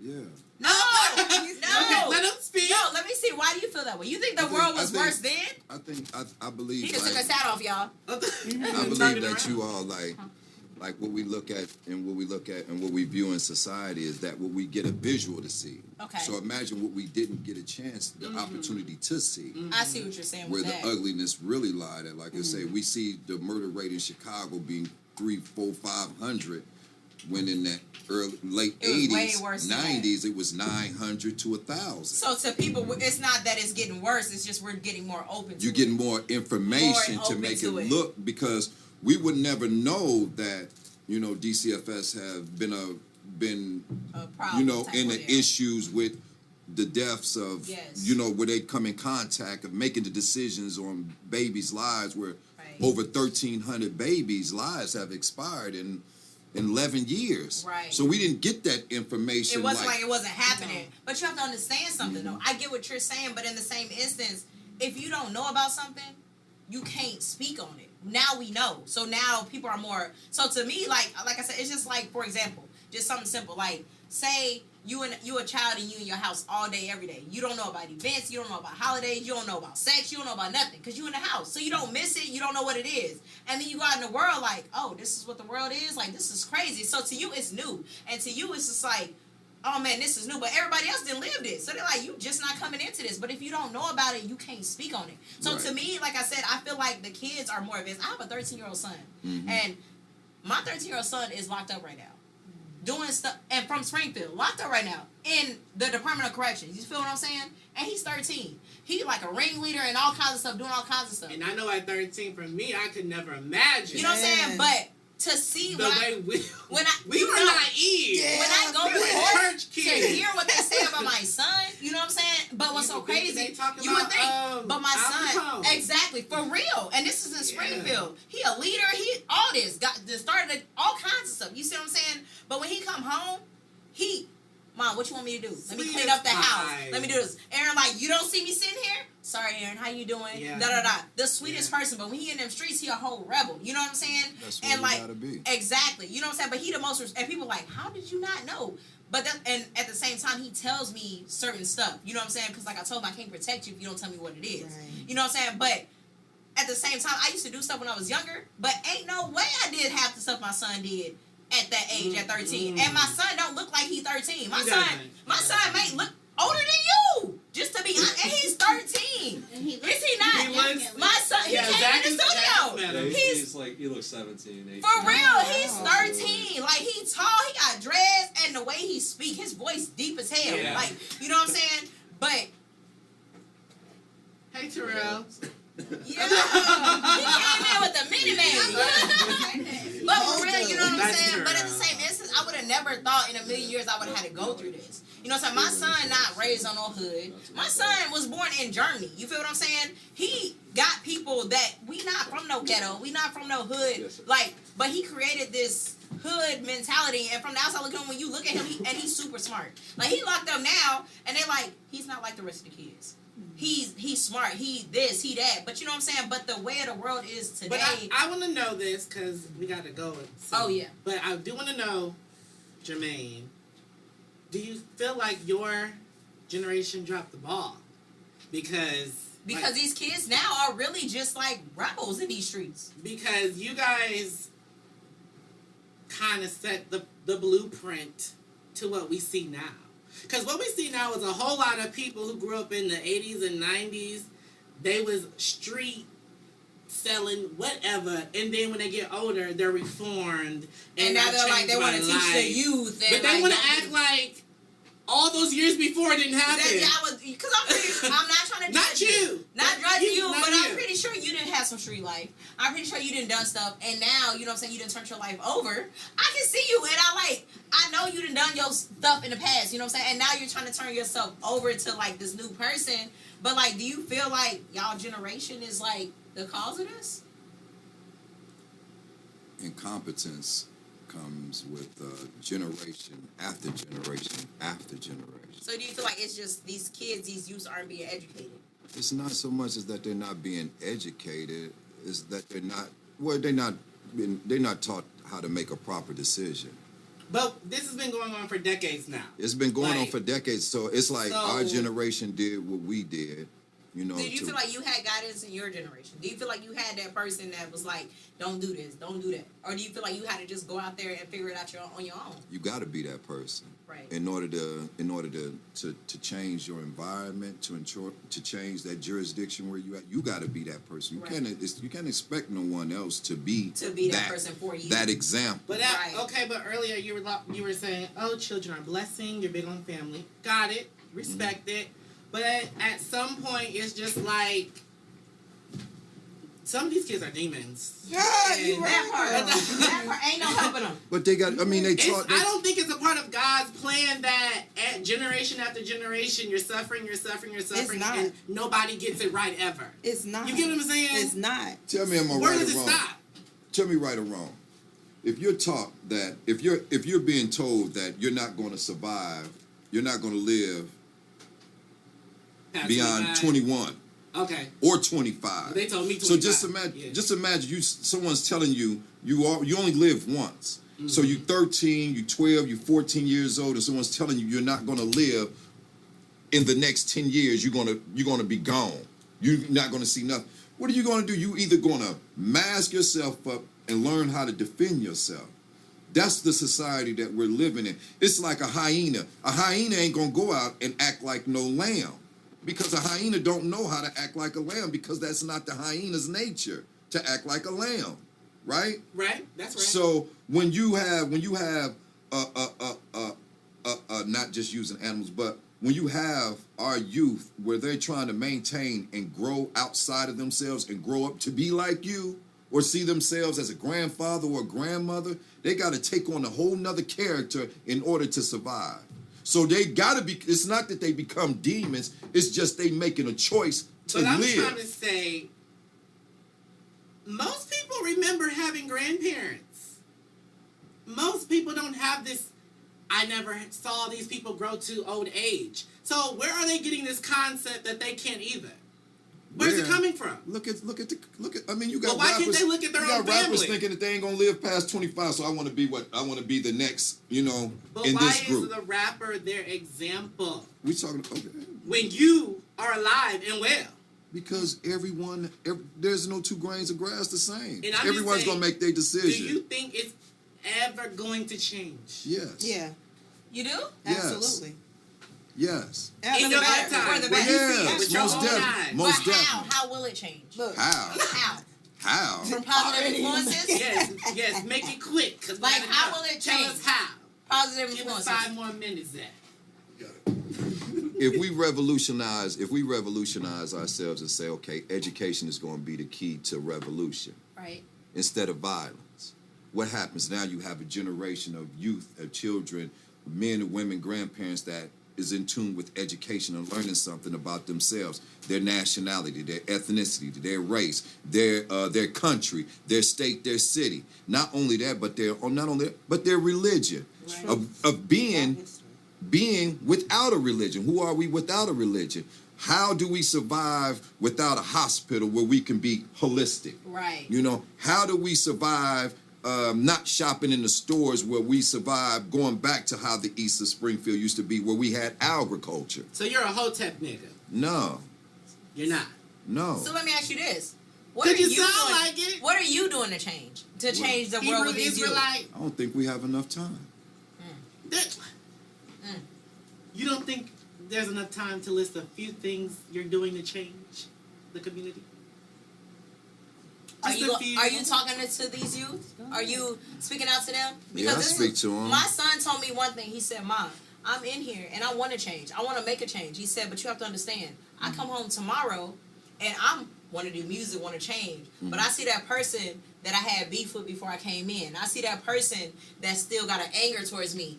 Yeah. No, Okay, no. let him speak. No, let me see. Why do you feel that way? You think the world was worse then? I believe. He just took like, his hat off, y'all. I believe that you all like what we look at and what we view in society is that what we get a visual to see. Okay. So imagine what we didn't get a chance, the opportunity to see, I see what you're saying where with the that. ugliness really lied at. Like I say, we see the murder rate in Chicago being 300, 400, 500, when in that late It was way 80s, worse than 90s, it was 900 to 1,000. So to people, it's not that it's getting worse. It's just we're getting more open to You're it. getting more information More to open make to it it. look, because we would never know that, DCFS have been A problem type in of the deal. issues with the deaths of, Yes. where they come in contact of making the decisions on babies' lives, where Right. over 1,300 babies' lives have expired in 11 years. Right. So we didn't get that information. It wasn't like it wasn't happening. But you have to understand something, though. I get what you're saying, but in the same instance, if you don't know about something, you can't speak on it. Now we know. So now people are more. So to me, like I said, it's just like, for example, just something simple. Like, say you a child and you in your house all day, every day. You don't know about events. You don't know about holidays. You don't know about sex. You don't know about nothing because you in the house. So you don't miss it. You don't know what it is. And then you go out in the world like, oh, this is what the world is. Like, this is crazy. So to you, it's new. And to you, it's just like, oh man, this is new, but everybody else didn't live this. So they're like, you just not coming into this. But if you don't know about it, you can't speak on it. So Right. to me, like I said, I feel like the kids are more advanced. I have a 13-year-old son. Mhm. And my 13-year-old son is locked up right now. Doing stuff, and from Springfield, locked up right now in the Department of Corrections. You feel what I'm saying? And he's 13. He like a ringleader and all kinds of stuff, doing all kinds of stuff. And I know at 13, for me, I could never imagine. You know what I'm saying? Man. But to see the way we you were know, naive. Yeah. when I go We were to court church to kids. hear what they say about my son, you know what I'm saying? But what's so You think crazy, they talking you would about, think, but my son, alcohol. exactly, for real. And this is in Yeah. Springfield. He a leader. He all this started all kinds of stuff. You see what I'm saying? But when he come home, Mom, what you want me to do? Let me Sweet clean as up the pie. house. Let me do this. Aaron, like, you don't see me sitting here? Sorry, Aaron, how you doing? Yeah. Da da da. The sweetest Yeah. person, but when he in them streets, he a whole rebel. You know what I'm saying? That's where and we like, gotta be. exactly. You know what I'm saying? But he the most, and people like, how did you not know? But and at the same time, he tells me certain stuff. You know what I'm saying? Because like I told him, I can't protect you if you don't tell me what it is. Right. You know what I'm saying? But at the same time, I used to do stuff when I was younger, but ain't no way I did half the stuff my son did at that age, at 13. And my son don't look like he's 13. My He son doesn't. may look older than you. Just to be honest, and he's 13. And he Is he not? He looks- My son, he Yeah, came Zach in is- the Zach is studio. better. Yeah, He's he's like, he looks 17, 18. for real, he's Wow. 13. Like, he tall, he got dreads, and the way he speak, his voice deep as hell. Yeah. Like, you know what I'm saying? But Hey, Terrell. yeah, he came in with the mini man. But for real, you know what I'm That's saying? true. But at the same instance, I would have never thought in a million years I would have had to go through this. You know what I'm saying? My son not raised on no hood. My son was born in Germany. You feel what I'm saying? He got people that we not from no ghetto. We not from no hood. Yes. Like, but he created this hood mentality, and from the outside looking, when you look at him, he's super smart. Like, he locked up now, and they're like, he's not like the rest of the kids. He's smart. He this, he that. But you know what I'm saying? But the way of the world is today. But I want to know this because we got to go. Oh, yeah. But I do want to know, Jermaine, do you feel like your generation dropped the ball? Because these kids now are really just like rebels in these streets. because you guys kind of set the blueprint to what we see now. Because what we see now is a whole lot of people who grew up in the 80s and 90s. They was street selling whatever, and then when they get older, they're reformed. And now got they're like, changed they by want to teach the life. youth. And But they like, want to act like all those years before didn't happen. because I'm not trying to Not judge you. Not judge you, not but I'm you. pretty sure you didn't have some street life. I'm pretty sure you didn't done stuff, and now, you know what I'm saying, you didn't turn your life over. I can see you, and I know you done done your stuff in the past, you know what I'm saying, and now you're trying to turn yourself over to, like, this new person, but, like, do you feel like y'all generation is, like, the cause of this? Incompetence comes with generation after generation after generation. So do you feel like it's just these kids, these youths aren't being educated? It's not so much as that they're not being educated; it's that they're not taught how to make a proper decision. But this has been going on for decades now. It's been going on Like, for decades, so it's like our so- generation did what we did. You know, Do you feel like you had guidance in your generation? Do you feel like you had that person that was like, don't do this, don't do that? Or do you feel like you had to just go out there and figure it out on your own? you got to be that person Right. in order to change your environment, to change that jurisdiction where you at. You got to be that person. You Right. you can't expect no one else to be that person for you. that example. But but earlier you were saying, oh, children are a blessing. You're big on family. Got it. Respect it. But at some point, it's just like some of these kids are demons. Yeah, you And right. that part ain't no helping them. But they got. I mean, they taught. I don't think it's a part of God's plan that at generation after generation you're suffering, not. and nobody gets it right ever. It's not. You get what I'm saying? It's not. Tell me, am I Where right does or it wrong? stop? Tell me right or wrong. If you're taught that, if you're being told that you're not going to survive, you're not going to live Past beyond 25. 21 Okay. or 25. They told me 25. So just imagine, Yeah. someone's telling you you only live once. Mm-hmm. So you 13, you 12, you 14 years old, and someone's telling you you're not going to live in the next 10 years. You're gonna be gone. You're not going to see nothing. What are you going to do? You either going to mask yourself up and learn how to defend yourself. That's the society that we're living in. It's like a hyena. A hyena ain't going to go out and act like no lamb. Because a hyena don't know how to act like a lamb, because that's not the hyena's nature to act like a lamb, right? Right. That's right. So when you have not just using animals, but when you have our youth where they're trying to maintain and grow outside of themselves and grow up to be like you, or see themselves as a grandfather or a grandmother, they got to take on a whole nother character in order to survive. So they gotta be. It's not that they become demons. It's just they making a choice to But I'm live. trying to say, most people remember having grandparents. Most people don't have this. I never saw these people grow to old age. So where are they getting this concept that they can't either? Where's it Where? coming from? Look at. I mean, you got But why rappers. can't they look at their you own got rappers family? thinking that they ain't gonna live past 25. So I want to be the next. You know, But in why this group. is the rapper their example We talking. Okay. when you are alive and well? Because there's no two grains of grass the same. And I'm just Everyone's saying, gonna make their Do decision. you think it's ever going to change? Yes. Yeah, You do? Yes. absolutely. Yes. In your lifetime, For the when better. you see it Yes. with your Most own definitely. eyes. Most But how? definitely. How will it change? Look, How? How? How? From positive influences? Yes, make it quick. 'Cause we Like, gotta how know. will it Tell change? us how. Positive Give us influences. 5 more minutes, Zach. If we revolutionize ourselves and say, okay, education is going to be the key to revolution Right. instead of violence, what happens now? You have a generation of youth, of children, men and women, grandparents that is in tune with education and learning something about themselves, their nationality, their ethnicity, their race, their country, their state, their city. Not only that, but their religion, Right. of being without a religion. Who are we without a religion? How do we survive without a hospital where we can be holistic? Right. You know, how do we survive not shopping in the stores where we survive going back to how the east of Springfield used to be, where we had agriculture? So you're a Hotep nigga. No, You're not. no. So let me ask you this. What Could are you you sound doing? like it? What are you doing to change? To change the world Hebrew with these youth? Israelite. I don't think we have enough time. You don't think there's enough time to list a few things you're doing to change the community? Are Just you a few. are you talking to these youth? Are you speaking out to them? Yeah, I this speak is- to 'em. My son told me one thing. He said, "Mom, I'm in here and I want to change. I want to make a change." He said, "But you have to understand. I come home tomorrow and want to do music, want to change. But I see that person that I had beef with before I came in. I see that person that still got an anger towards me.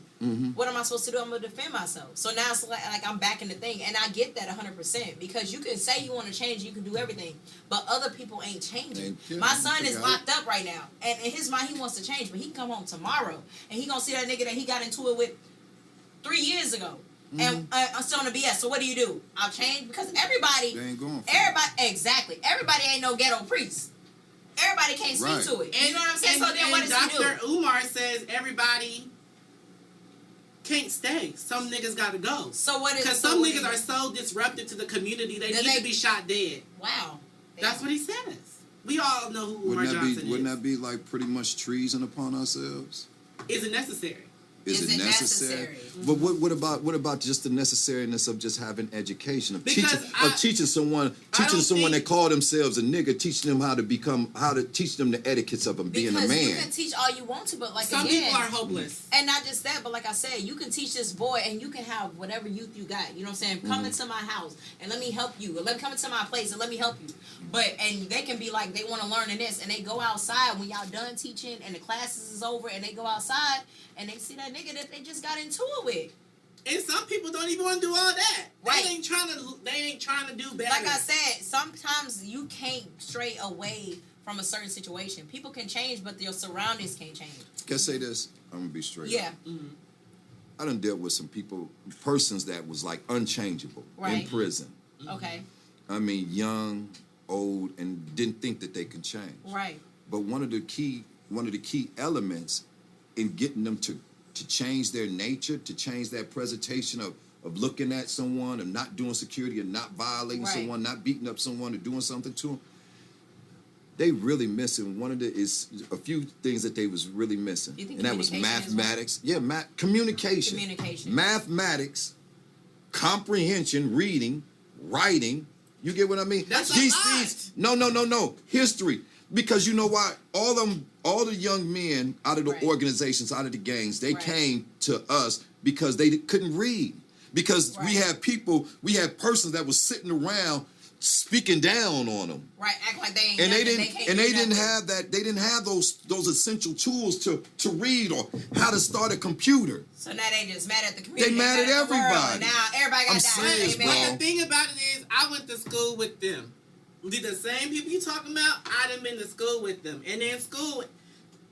What am I supposed to do? I'm going to defend myself. So now it's like I'm back in the thing. And I get that 100% because you can say you want to change, you can do everything, but other people ain't changing. My son is locked up right now. And in his mind, he wants to change, but he can come home tomorrow and he going to see that nigga that he got into it with 3 years ago. And I'm still on the BS. So what do? I'll change because everybody. They ain't going for Exactly. Everybody ain't no ghetto priest. Everybody can't speak to it. You know what I'm saying? So then what does he do? Dr. Umar says everybody can't stay. Some niggas gotta go. So what is? Because some niggas are so disruptive to the community, they need to be shot dead. Wow. That's what he says. We all know who Umar Johnson is. Wouldn't that be like pretty much treason upon ourselves? Is it necessary? Is it necessary? But what about just the necessariness of just having education, of teaching someone that call themselves a nigga, teaching them how to teach them the etiquettes of being a man. Because you can teach all you want to, but like some people are hopeless. And not just that, but like I said, you can teach this boy and you can have whatever youth you got. You know what I'm saying? Come into my house and let me help you. Or let me come into my place and let me help you. And they can be like, they want to learn in this, and they go outside when y'all done teaching and the classes is over, and they go outside and they see that nigga that they just got into it with. And some people don't even want to do all that. Right. They ain't trying to do better. Like I said, sometimes you can't stray away from a certain situation. People can change, but your surroundings can't change. Can I say this? I'm gonna be straight. Yeah. I done dealt with some persons that was like unchangeable in prison. Okay. I mean, young, old, and didn't think that they could change. Right. But one of the key elements in getting them to change their nature, to change that presentation of looking at someone, of not doing security, and not violating someone, not beating up someone, or doing something to them, they really missing. Is a few things that they was really missing, and that was mathematics. Communication, mathematics, comprehension, reading, writing. You get what I mean? That's these no. History. Because you know why? All the young men out of the organizations, out of the gangs, they came to us because they couldn't read. Because we had persons that was sitting around speaking down on them. Right, act like they ain't. And they didn't have that. They didn't have those essential tools to read or how to start a computer. So now they just mad at the community. They mad at everybody. Now everybody got serious, bro. But the thing about it is, I went to school with them. The same people you talking about, I done been to school with them. And in school,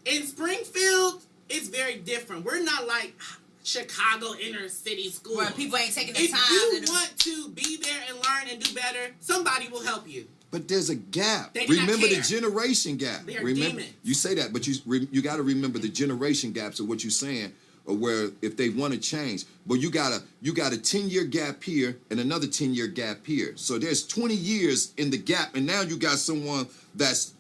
in Springfield, it's very different. We're not like Chicago inner city school. Where people ain't taking the time. If you want to be there and learn and do better, somebody will help you. But there's a gap. They do not Remember care. the generation gap. They are remember, demons. you say that, but you got to remember the generation gaps of what you're saying, or where if they want to change. But you got a 10-year gap here and another 10-year gap here. So there's 20 years in the gap, and now you got someone that's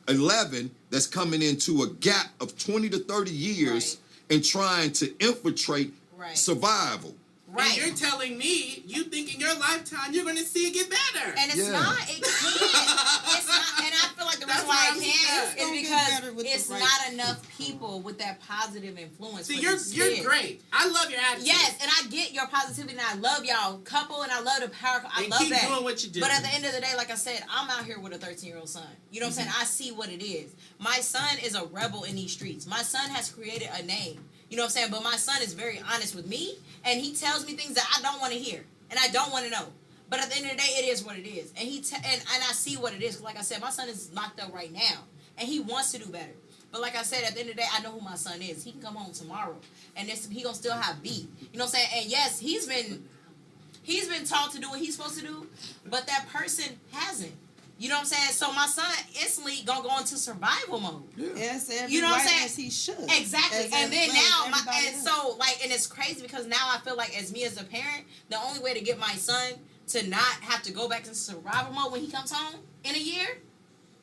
11 that's coming into a gap of 20 to 30 years and trying to infiltrate survival. Right. And you're telling me you think in your lifetime you're going to see it get better. And it's not. It can't. It's not. And I feel like the reason why it can't is because it's not enough people with that positive influence. See, you're great. I love your attitude. Yes, and I get your positivity, and I love y'all couple, and I love the power. I love keep that. doing what you do. But at the end of the day, like I said, I'm out here with a 13-year-old son. You know what I'm saying? I see what it is. My son is a rebel in these streets. My son has created a name. You know what I'm saying? But my son is very honest with me, and he tells me things that I don't want to hear, and I don't want to know. But at the end of the day, it is what it is. And and I see what it is. Like I said, my son is locked up right now, and he wants to do better. But like I said, at the end of the day, I know who my son is. He can come home tomorrow, and he gonna still have beat. You know what I'm saying? And yes, he's been taught to do what he's supposed to do, but that person hasn't. You know what I'm saying? So my son instantly gonna go into survival mode. Yes, you know what I'm saying? As he should. Exactly. And then now, and it's crazy because now I feel like as a parent, the only way to get my son to not have to go back to survival mode when he comes home in a year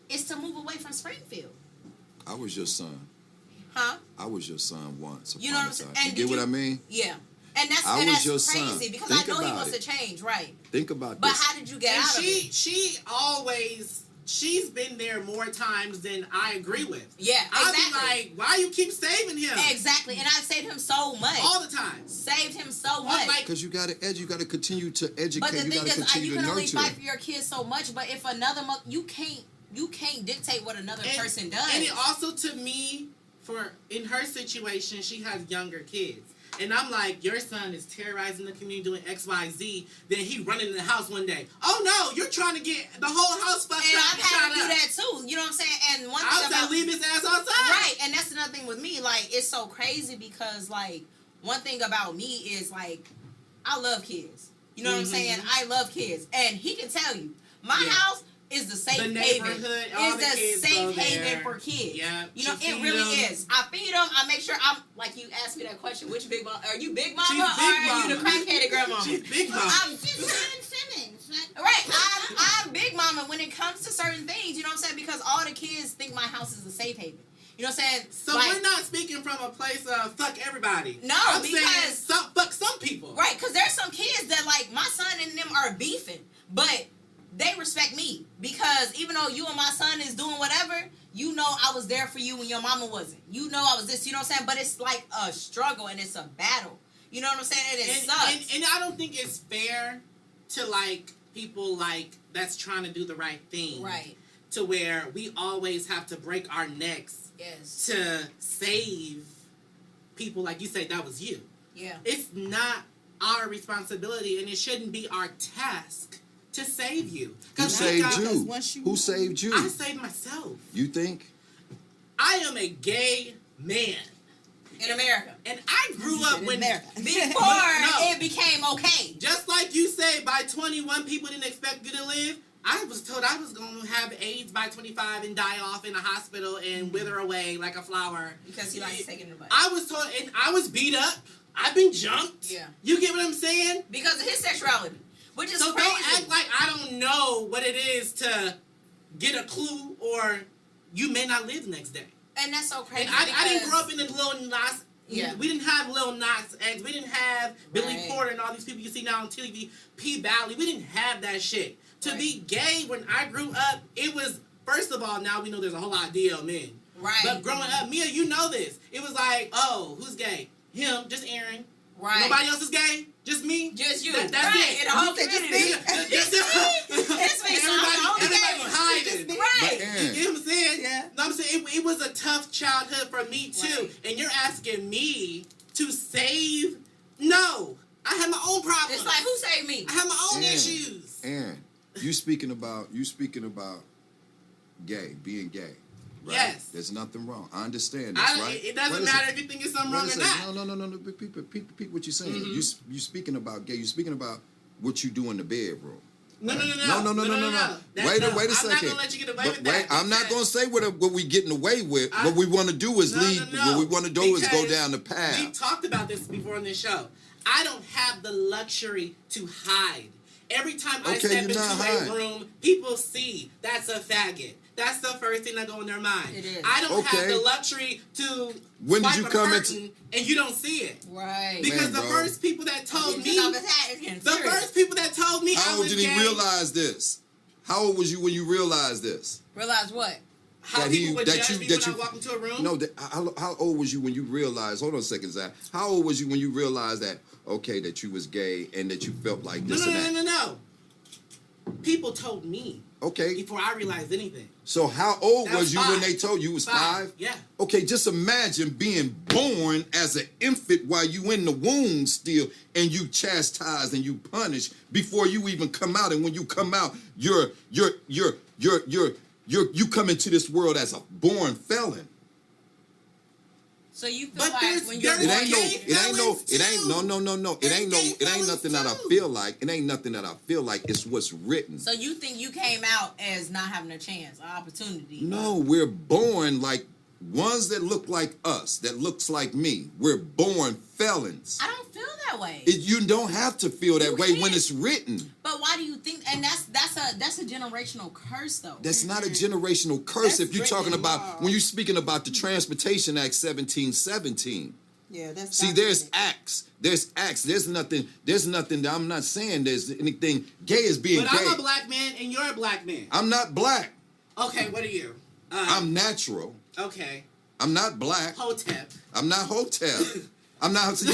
is to move away from Springfield. I was your son. Huh? I was your son once. You know what I'm saying? You get what I mean? Yeah. And that's crazy because I know he wants to change, right? Think about but this. How did you get out of it? She always she's been there more times than I agree with. Yeah, I'll exactly. be like, why you keep saving him? Exactly, and I've saved him so much. All the time. Saved him so Well, much. like, Because you gotta continue to educate. But the You thing gotta is, continue you to can only nurture. fight for your kids so much. But if another you can't dictate what another person does. And it also, to me, in her situation, she has younger kids. And I'm like, your son is terrorizing the community doing X, Y, Z. Then he running in the house one day. Oh no, you're trying to get the whole house fucked and up. I've had to do that too. You know what I'm saying? And one thing I'll say leave his ass outside. right, and that's another thing with me. Like, it's so crazy because like one thing about me is like I love kids. You know what I'm saying? I love kids, and he can tell you my house is the safe The haven. neighborhood, all It's the the kids safe go haven there. for kids. Yeah, You know, she it feed really them. is. I feed them. I make sure I'm like you asked me that question. Which big mama? Are you big mama She's or big are you the mama. crackheaded grandmama? She's big mama. She's Sharon Simmons. Like, Right, I'm big mama when it comes to certain things. You know what I'm saying? Because all the kids think my house is a safe haven. You know what I'm saying? So Like, we're not speaking from a place of fuck everybody. No, I'm because- saying fuck some people. right, because there's some kids that like my son and them are beefing, but they respect me because even though you and my son is doing whatever, you know I was there for you when your mama wasn't. You know I was this. You know what I'm saying? But it's like a struggle and it's a battle. You know what I'm saying? And it sucks. And I don't think it's fair to like people like that's trying to do the right thing. Right. To where we always have to break our necks Yes. to save people like you say that was you. Yeah. It's not our responsibility and it shouldn't be our task to save you. Who 'Cause we saved got- you? once you- Who saved you? I saved myself. You think? I am a gay man. In America. And I grew up when Before No. it became okay. just like you say, by 21 people didn't expect you to live. I was told I was going to have AIDS by 25 and die off in a hospital and wither away like a flower. Because he likes taking the butt. I was told, and I was beat up. I've been jumped. Yeah. You get what I'm saying? Because of his sexuality. Which is So crazy. don't act like I don't know what it is to get a clue or you may not live the next day. And that's so crazy. And I didn't because- grow up in the Lil Nas. Yeah. We didn't have Lil Nas X. We didn't have Billy Right. Porter and all these people you see now on TV. P Valley. We didn't have that shit. To Right. be gay when I grew up, it was, first of all, now we know there's a whole lot of DL men. Right. But growing up, Mia, you know this. It was like, oh, who's gay? Him, just Aaron. Right. Nobody else is gay? Just me? Just you. That's right. it. In the whole You said just community. me? Just It's me, so I'm the only everybody gay one. hiding. But Right. You Aaron, get what I'm saying? Yeah. No, I'm saying it was a tough childhood for me too. Right. And you're asking me to save? No. I have my own problems. It's like, who saved me? I have my own Aaron. issues. Aaron, you speaking about gay, being gay. Right? Yes. There's nothing wrong. I understand this, right? It doesn't Wait a matter second. if you think it's something Wait a wrong or second. not. No. Peep what you're saying. Mm-hmm. You speaking about gay. You speaking about what you do in the bedroom. No. No. That's Wait no. a I'm second. not gonna let you get away with that. Wait, I'm not gonna say what we getting away with. I- What we want to do is No. What we want to do is go Because down the path. We've talked about this before on this show. I don't have the luxury to hide. Every time I Okay, step you're into not a hiding. room, people see that's a faggot. That's the first thing that go in their mind. It is. I don't have Okay. the luxury to When did swipe you a come curtain and you don't see it. Right. Because Man, the bro. first people that told He me, took off his hat. It's getting the serious. first people that told me I How old was did he gay, realize this? How old was you when you realized this? Realize what? how that people he- would that judge you- me that when you- I walk into a room. No, how old was you when you realized? Hold on a second, Zach. How old was you when you realized that that you was gay and that you felt like this and that? No. People told me Okay, before I realized anything. so how old That was was you when 5. they told you was 5? Yeah. Okay, just imagine being born as an infant while you in the womb still, and you chastised and you punished before you even come out. And when you come out, you come into this world as a born felon. So you feel But like there's- when you're It there's ain't born, gay no, felons it ain't too. no. It There's ain't gay nothing that I felons feel too. like. It ain't nothing that I feel like. It's what's written. so you think you came out as not having a chance, an opportunity? No, we're born like ones that look like us, that looks like me. We're born felons. I don't feel that way. You don't have to feel that You way when can't. it's written. But why do you think? And that's a generational curse, though. That's not a generational curse. That's If you're written talking in about law. when you're speaking about the Transportation Act 1717. Yeah, that's See, there's acts. There's acts. There's nothing that I'm not saying there's anything gay as being But gay. I'm a black man and you're a black man. I'm not black. Okay, what are you? I'm natural. Okay. I'm not black. Hotep. I'm not Hotep. I'm not. So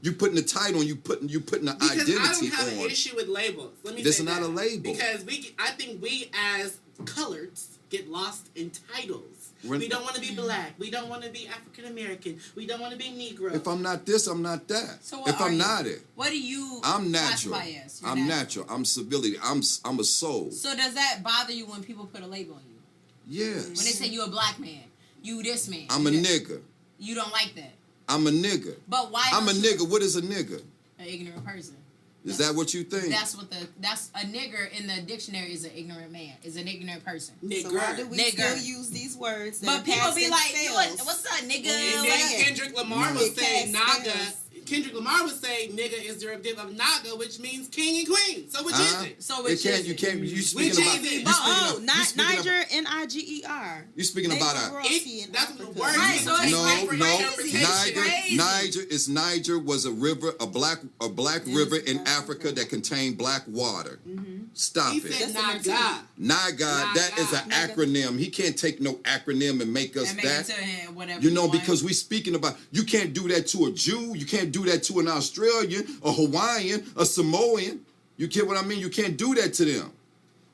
you putting the title on. You putting the Because identity I don't have on. an issue with labels. Let me This say is not that. a label. Because I think we as coloreds get lost in titles. We don't want to be black. We don't want to be African American. We don't want to be Negro. If I'm not this, I'm not that. So what if are I'm you? not it, What do you I'm natural. classify as? You're I'm natural. I'm civility. I'm a soul. So does that bother you when people put a label on you? Yes. When they say you a black man, you this man. I'm a nigga. You don't like that. I'm a nigga. But why? I'm a don't you- nigga. What is a nigga? An ignorant person. Is that what you think? That's a nigger in the dictionary is an ignorant man. Is an ignorant person. Negro. So why do we Nigger. still use these words? But that people pass be as like, fails? what's up, nigga? And Like, then Kendrick Lamar No. would say It Naga. fails. Kendrick Lamar would say nigga is derivative of Naga, which means king and queen. So which is it? so It which can't. is You it? can't. You Which speaking is about. it? You But, speaking Not you speaking Niger, Niger. You speaking They about were a. royalty in That's what the Africa. word Right, is. so it's No, like no. crazy. Niger, Crazy. Niger was a river, a black river in Africa that contained black water. Stop He it. said That's Naga. Naga, that is an Naga. acronym. He can't take no acronym and make us And make that. it to him, whatever. You know, want. because we speaking about, you can't do that to a Jew. You can't do that to an Australian, a Hawaiian, a Samoan. You get what I mean? You can't do that to them.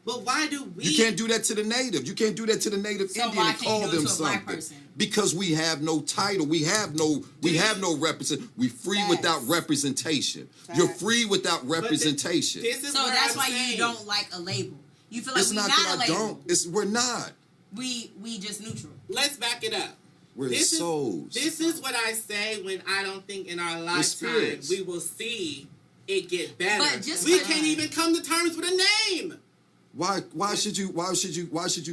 But why do we? You can't do that to the native. You can't do that to the native So Indian why and can't call you do it them to a black something. person? Because we have no title. We have no represent. We free Facts. without representation. You're Facts. free without representation. This is So what that's I'm why saying. you don't like a label. You feel like It's we not not that a I label. don't. We're not. We just neutral. Let's back it up. We're This souls. This is what I say when I don't think in our lifetime spirits. we will see it get better. But just we like- can't even come to terms with a name. Why should you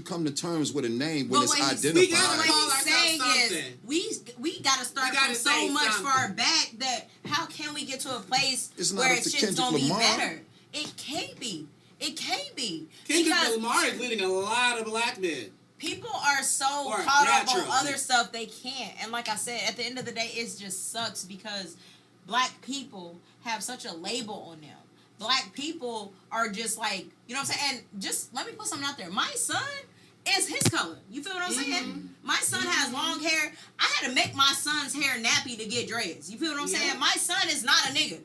come to terms with a name when But it's what he's- we gotta identified? call What he's ourselves saying is something. we gotta start We gotta from so say much something. far back that how can we get to a place It's not where up to shit's Kendrick gonna be Lamar. better? It can't be. It can't be. Kendrick Because Lamar is leading a lot of black men. people are so Or caught up natural. on other stuff they can't. And like I said, at the end of the day, it just sucks because black people have such a label on them. Black people are just like, you know what I'm saying? And just let me put something out there. My son is his color. You feel what I'm saying? My son has long hair. I had to make my son's hair nappy to get dreads. You feel what I'm Yeah. saying? My son is not a nigga.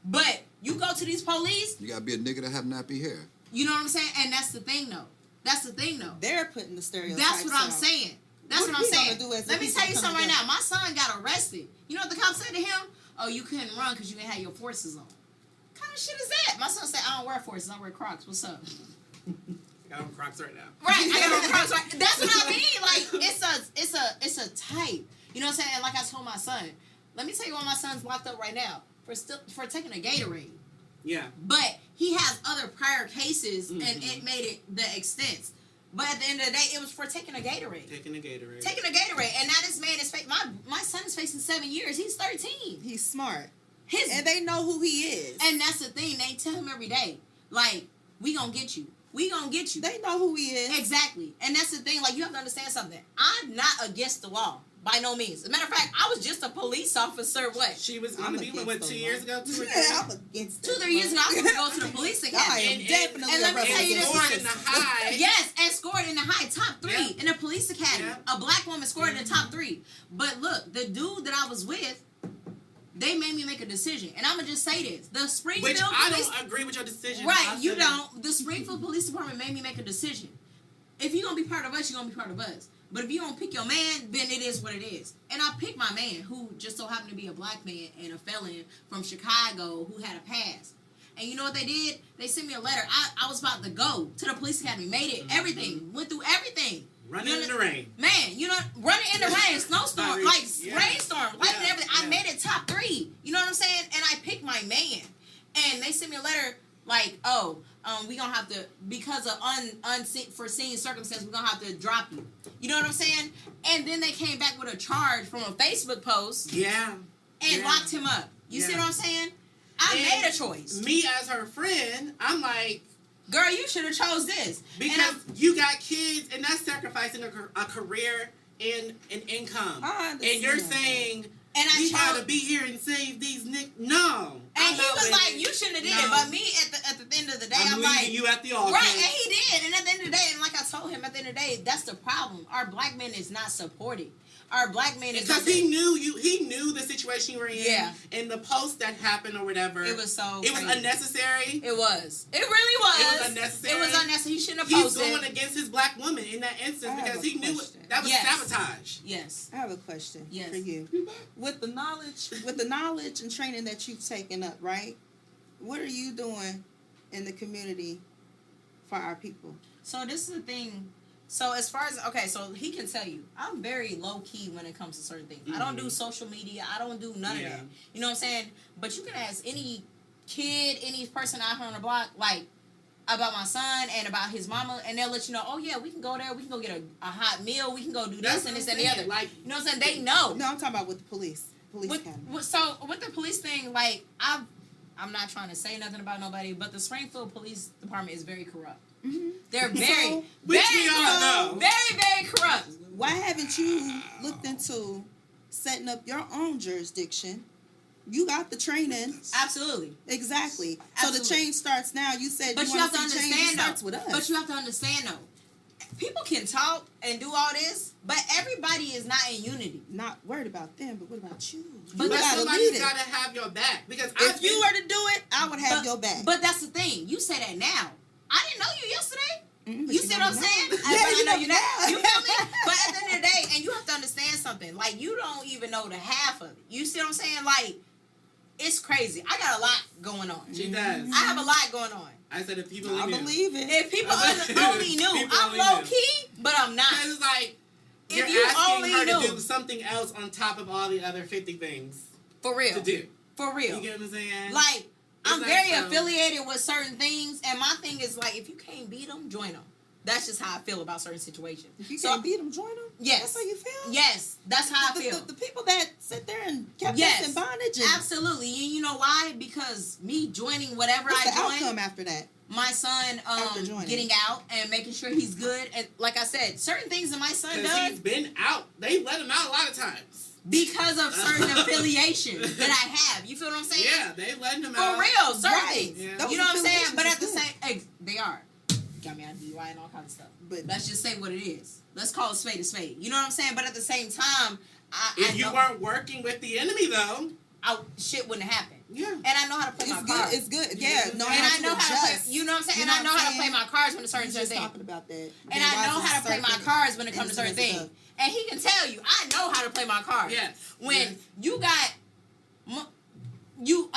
But you go to these police, You gotta be a nigga to have nappy hair. you know what I'm saying? And that's the thing though. That's the thing though. They're putting the stereotypes. That's what I'm out. saying. That's What what are I'm we gonna saying. do as a Let me people tell you come something right together? now. My son got arrested. You know what the cop said to him? Oh, you couldn't run because you didn't have your forces on. What kind of shit is that? My son said, I don't wear forces. I wear Crocs. What's up? I got on Crocs right now. Right. I got on Crocs. Right. That's what I mean. Like it's a type. You know what I'm saying? Like I told my son. Let me tell you why my son's locked up right now for taking a Gatorade. Yeah. But he has other prior cases, and it made it the extent. But at the end of the day, it was for taking a Gatorade. Taking a Gatorade. Taking a Gatorade, and now this man is my son is facing 7 years. He's 13. He's smart, His and they know who he is. and that's the thing. They tell him every day, like, we gonna get you. We gonna get you. They know who he is. Exactly. And that's the thing. Like, you have to understand something. I'm not against the law by no means. As a matter of fact, I was just a police officer. What? She was I'm going to be, against what, the 2 law. years ago? 2 or 3? Yeah, I'm against 2 it, 3 years ago, I was but- supposed to go to the police I academy. am definitely and let me a tell you this rebel. Scored in the high. Yes, and scored in the high top 3 Yeah. in the police academy. Yeah. A black woman scored in the top 3. But look, the dude that I was with, they made me make a decision. And I'm going to just say this. The Springfield Which I Police... don't agree with your decision. Right, I you said- don't. The Springfield Police Department made me make a decision. If you're going to be part of us, you're going to be part of us. But if you don't pick your man, then it is what it is. And I picked my man, who just so happened to be a black man and a felon from Chicago who had a past. And you know what they did? They sent me a letter. I was about to go to the police academy, made it, everything, went through everything. Running You know, in the rain. Man, you know, running in the rain, snowstorm, like Yeah. rainstorm, lightning, Yeah. everything. I Yeah. made it top 3. You know what I'm saying? And I picked my man. And they sent me a letter like, oh, we gonna have to, because of unforeseen circumstances, we're gonna have to drop you. You know what I'm saying? And then they came back with a charge from a Facebook post Yeah. and Yeah. locked him up. You see Yeah. what I'm saying? I And made a choice. Me as her friend, I'm like, Girl, you should have chose this. because you got kids and that's sacrificing a career and an income. I And you're understand saying, And I we told- gotta be here and save these No. And he was like, you shouldn't have did it. But me, at the end of the day, I'm leaving like, you at the altar. right, and he did. And at the end of the day, and like I told him, at the end of the day, that's the problem. Our black man is not supported. Our black man is because he knew the situation you were in. Yeah. And the post that happened or whatever. It was so It was crazy. unnecessary. It was. It really was. It was unnecessary. It was unnecessary. He shouldn't have He's posted. going against his black woman in that instance I have because a he knew question. that was Yes. sabotage. Yes. I have a question Yes. for you. With the knowledge and training that you've taken up, right? What are you doing in the community for our people? So this is the thing. So as far as so he can tell you, I'm very low key when it comes to certain things. I don't do social media. I don't do none of that. You know what I'm saying? But you can ask any kid, any person out here on the block, like about my son and about his mama, and they'll let you know. Oh yeah, we can go there. We can go get a hot meal. We can go do this That's and what this I'm and the saying. other. Like, you know what I'm saying? They know. No, I'm talking about with the police. Academy. So with the police thing, like I'm not trying to say nothing about nobody, but the Springfield Police Department is very corrupt. Mm-hmm. They're very, which very, we all know. very, very corrupt. Why haven't you looked into setting up your own jurisdiction? You got the training. Absolutely. Exactly. So Absolutely. the change starts now. You said But you you have want to to see change. It understand starts though. with us. But you have to understand though. People can talk and do all this, but everybody is not in unity. Not worried about them, but what about you? But You But gotta lead somebody's it. gotta have your back because If you were to do it, I would have But- your back. But that's the thing. You say that now. I didn't know you yesterday. But You see what I'm know saying? now. But Yeah, I you know know you now. now. You feel me? But at the end of the day, and you have to understand something. Like, you don't even know the half of it. You see what I'm saying? Like, it's crazy. I got a lot going on. She does. I have a lot going on. I said if people I knew. believe it. If people People only knew, I'm only low knew. key, but I'm not. Because it's like If you're you asking only her knew. to do something else on top of all the other 50 things For real. to do. For real. You get what I'm saying? Like, I'm like very so- affiliated with certain things, and my thing is like, if you can't beat them, join them. That's just how I feel about certain situations. If you So- can't beat them, join them. Yes. That's how you feel. Yes, that's how I The- feel. The people that sit there and kept Yes. us in bondage. And Absolutely. And you know why? Because me joining whatever what's I the join, outcome after that? my son After joining. getting out and making sure he's good. And like I said, certain things that my son Because does he's been out. They let him out a lot of times. because of certain affiliations that I have. You feel what I'm saying? Yeah, they letting him For out. real, certain Right. things. Yeah. Those You know what I'm saying? affiliations But is at the good. same, they are. Got me on DUI and all kinds of stuff. But Let's just say what it is. Let's call it spade a spade. You know what I'm saying? But at the same time, If I you know weren't working with the enemy, though, shit wouldn't happen. yeah. And I know how to play my it's cards. good. It's good. Yeah. No, And I know how to adjust. play. You know what I'm saying? You And know I know what how I'm to play my cards when it's certain We just things. talking about that. And I know how to play my cards when it comes to certain things. And he can tell you, I know how to play my cards. Yes. When Yes. you got,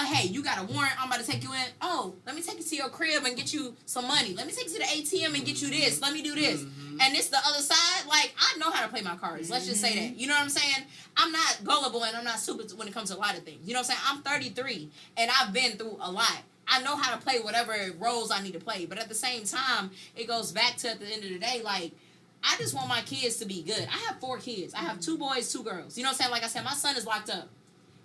hey, you got a warrant, I'm about to take you in. Oh, let me take you to your crib and get you some money. Let me take you to the ATM and get you this. Let me do this. And it's the other side. Like, I know how to play my cards. Let's just say that. You know what I'm saying? I'm not gullible and I'm not stupid when it comes to a lot of things. You know what I'm saying? I'm 33 and I've been through a lot. I know how to play whatever roles I need to play. But at the same time, it goes back to at the end of the day, like, I just want my kids to be good. I have 4 kids. I have 2 boys, 2 girls. You know what I'm saying? Like I said, my son is locked up.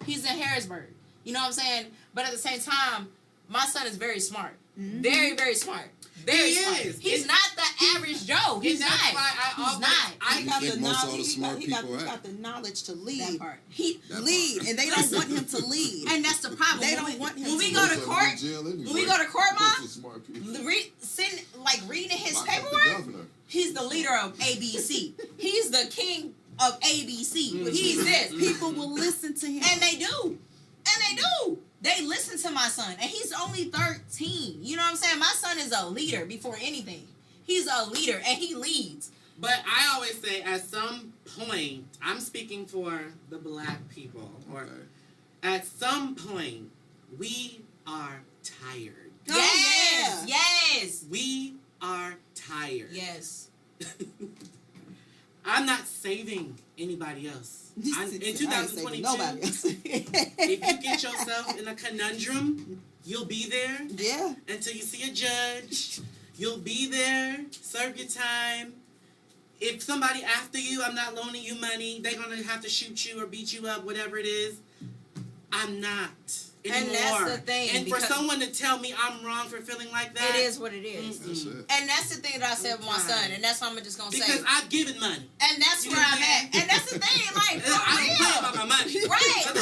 He's in Harrisburg. You know what I'm saying? But at the same time, my son is very smart. Very, very smart. Very He smart. is. He's not the average Joe. He's And not. that's why I He's always- not. I He got think the most knowledge. all the smart he got people the knowledge to That lead. part. Lead, and they don't want him to lead. And that's the problem. They When don't we- want him when to we lead. go Most to of them court, in jail anyway. when we go to court, Most Mom, of the smart people. reading his Lock up the paperwork, governor. he's the leader of ABC. He's the king of ABC. He's this. People will listen to him. And they do. And they do. They listen to my son. And he's only 13. You know what I'm saying? My son is a leader before anything. He's a leader and he leads. But I always say, at some point, I'm speaking for the black people, or Okay. at some point, we are tired. Oh, Yes. yeah. Yes. We are tired. Yes. I'm not saving anybody else. In I ain't saving 2022, nobody else. if you get yourself in a conundrum, you'll be there Yeah. until you see a judge. You'll be there, serve your time. If somebody after you, I'm not loaning you money, they're going to have to shoot you or beat you up, whatever it is. I'm not anymore. And that's the thing, And for because- someone to tell me I'm wrong for feeling like that. It is what it is. That's it. And that's the thing that I said with my son. And that's what I'm just going to say. Because I've given money. And that's You where know I'm what I'm at. And that's the thing. Like, for I don't play real. about my money. Right, But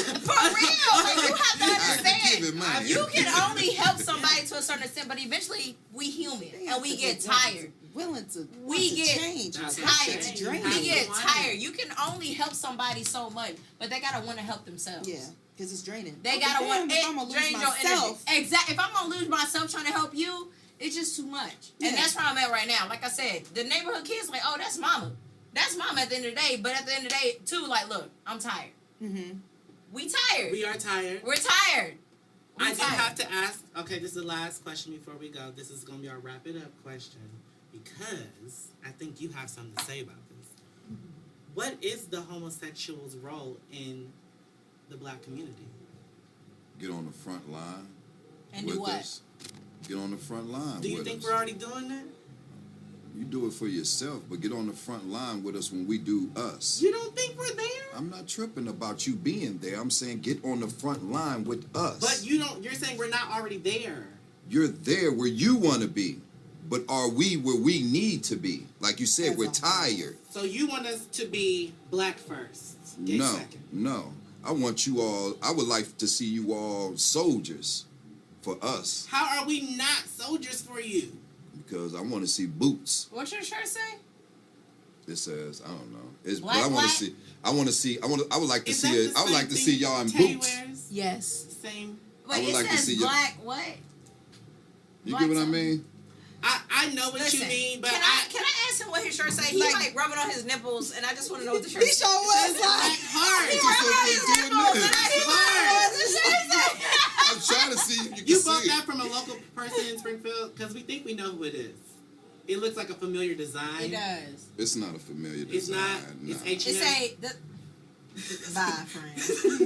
and we get tired. Willing to We to get change. That's tired. okay. draining. We get want tired. You can only help somebody so much, but they gotta want to help themselves. Yeah, because it's draining. They Okay, gotta want damn, it. if I'm gonna lose Drain your myself. energy. Exactly. If I'm gonna lose myself trying to help you, it's just too much. Yeah. And that's where I'm at right now. Like I said, the neighborhood kids like, oh, that's mama. That's mama at the end of the day. But at the end of the day, too, like, look, I'm tired. Mm-hmm. We tired. We are tired. We're tired. I do have to ask. Okay, this is the last question before we go. This is gonna be our wrap it up question because I think you have something to say about this. What is the homosexual's role in the black community? Get on the front line And with do what? us. Get on the front line Do you with think us. we're already doing that? You do it for yourself, but get on the front line with us when we do us. You don't think we're there? I'm not tripping about you being there. I'm saying get on the front line with us. But you don't. You're saying we're not already there. You're there where you want to be, but are we where we need to be? Like you said, That's we're all. tired. So you want us to be black first, gay No, second. no. I want you all. I would like to see you all soldiers for us How are we not soldiers for you? because I want to see boots. What's your shirt say? It says I don't know. It's Black, but I want black? to see. I want to see. I would like to Is see that it. the I would same like to thing see y'all in Tay boots. wears? Yes. Same. Wait, would it like to says see you- black what? You Black get what I something? mean? I know what Listen, you mean, but can I ask him what his shirt say? He like rubbing on his nipples, and I just want to know what the shirt He says. sure was black like. heart. He Just rubbing on so his we're doing nipples, this. and I didn't know Hard. what the shirt say. I'm trying to see if you can You see bought it. that from a local person in Springfield because we think we know who it is. It looks like a familiar design. It does. It's not a familiar It's design. not. It's nah. It H&M. say the. Bye, friend.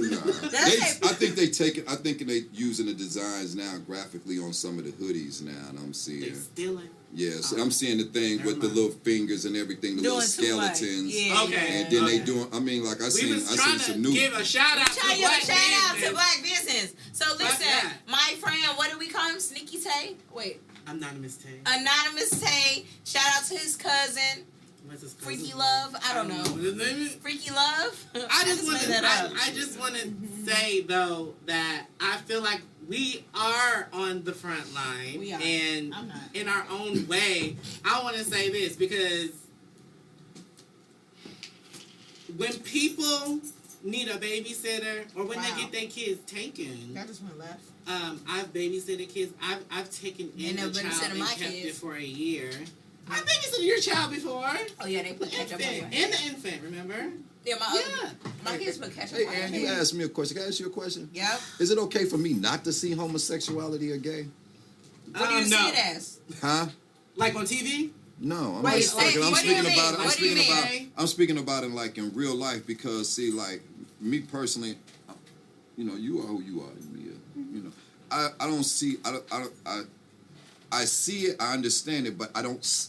Nah. Does it- I think they take it. I think they using the designs now graphically on some of the hoodies now, and I'm They seeing. stealing. Yes, Oh. I'm seeing the thing Never with the mind. little fingers and everything, the Doing little too much. skeletons. Yeah, Okay. yeah. And then they Okay. doing. I mean, like I We seen was trying some to new. give a shout out to Try your black shout out to business. black business. So listen, that. my friend, what do we call him? Sneaky Tay? Wait, Anonymous Tay. Anonymous Tay. Shout out to his cousin, What's his cousin? Freaky Love. I don't what know. his name is. Freaky Love. I just want made to. that up. I just want to say though that I feel like we are on the front line, We are. and I'm not. in our own way. I want to say this because when people need a babysitter or when Wow. they get their kids taken, I just went left. I've babysitted kids. I've taken in never a child babysitted and my kept it kids. for a year. I babysitted your child before. Oh yeah, they put ketchup on your Infant. head. And the infant, remember? Yeah, Yeah. my kids put ketchup Hey, on your Ann, you head. asked me a question. Can I ask you a question? Yep. Is it okay for me not to see homosexuality or gay? What do you see no. it as? Huh? Like on TV? No, I'm Wait, not speaking. I'm what do you speaking mean? about it. I'm What do you speaking mean? about. I'm speaking about it like in real life because see, like me personally, you know, you are who you are. You know, I don't see. I see it. I understand it, but I don't.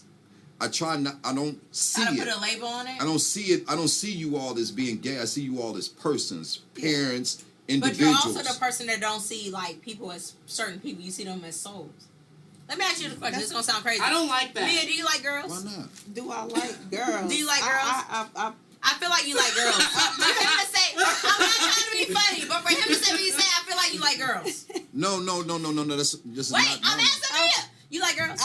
I try not. I don't see Try to it. put a label on it. I don't see it. I don't see you all as being gay. I see you all as persons, parents, But individuals. you're also the person that don't see like people as certain people. You see them as souls. Let me ask you the question. This is gonna sound crazy. I don't like that. Mia, do you like girls? Why not? Do I like girls? Do you like girls? I I feel like you like girls. For him to say, I'm not trying to be funny, but for him to say what he said, I feel like you like girls. No. That's just Wait, not. I'm no. asking Mia. You like girls?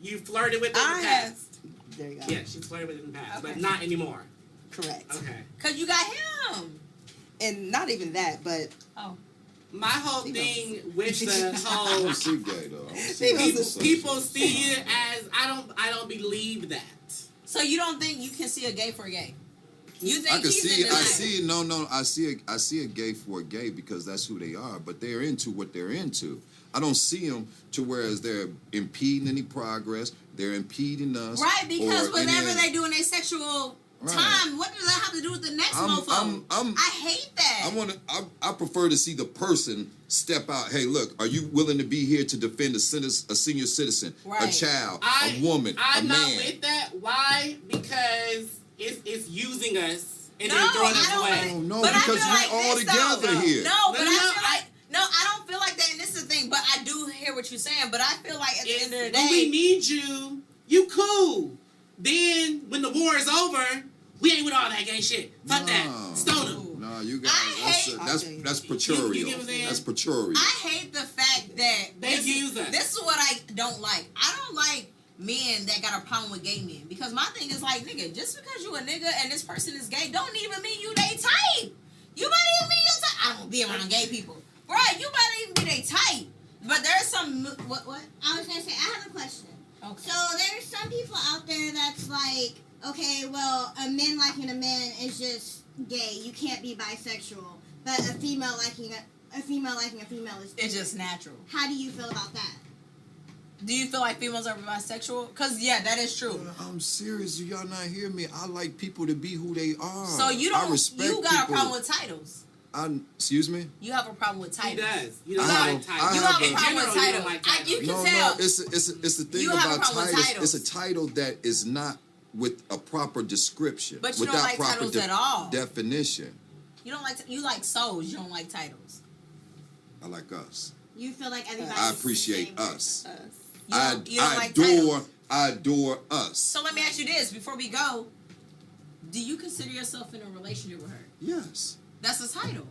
You flirted with it in I the have. past. There you go. Yeah, she's flirted with it in the past, Okay. but not anymore. Correct. Okay. Cause you got him. And not even that, but Oh. My whole He thing with the I whole don't see gay though. I don't see He gay people, was as people such. see it as I don't believe that. So you don't think you can see a gay for a gay? You think I can he's see. in I denial? see. No. I see a gay for a gay because that's who they are. But they're into what they're into. I don't see them to whereas they're impeding any progress. They're impeding us. Right, because or whenever any- they do in their sexual Right. time, what does that have to do with the next mofo? I hate that. I prefer to see the person step out. Hey, look, are you willing to be here to defend a senior citizen, a Right. child, a woman, I'm a not man? with that. Why? Because it's using us and No, then throwing I us don't away. wanna- Oh, no, But I because feel we're like all this, together though. here. No, but No, I no, feel like I don't feel like that, and this is the thing. But I do hear what you're saying. But I feel like at the end of the When we day, need you, you cool. Then when the war is over, we ain't with all that gay shit. Fuck No. that. Stone him. No, you guys. I That's patricial. You get what I'm saying? That's patricial. I hate the fact that They use us. This is what I don't like. I don't like men that got a problem with gay men, because my thing is like, nigga, just because you a nigga and this person is gay don't even mean you they type. You might even be your type. I don't be around gay people, right? You might even be they type. But there's some what? I was gonna say, I have a question. Okay. So there's some people out there that's like, okay, well, a man liking a man is just gay. You can't be bisexual. But a female liking a female is It's just natural. How do you feel about that? Do you feel like females are bisexual? Because, yeah, that is true. I'm serious. Do y'all not hear me? I like people to be who they are. So you I don't. respect You got people. a problem with titles. Excuse me? You have a problem with He titles. does. You don't I like have- titles. You have a In problem with general, you titles. don't like titles. You can No, tell. it's the thing You have a about problem with titles. titles. It's a title that is not with a proper description. But you without don't like proper titles at all. definition. You don't like. You like souls. You don't like titles. I like us. You feel like everybody. I appreciate us. You don't, you don't I like adore. titles. I adore us. So let me ask you this before we go. Do you consider yourself in a relationship with her? Yes. That's a title.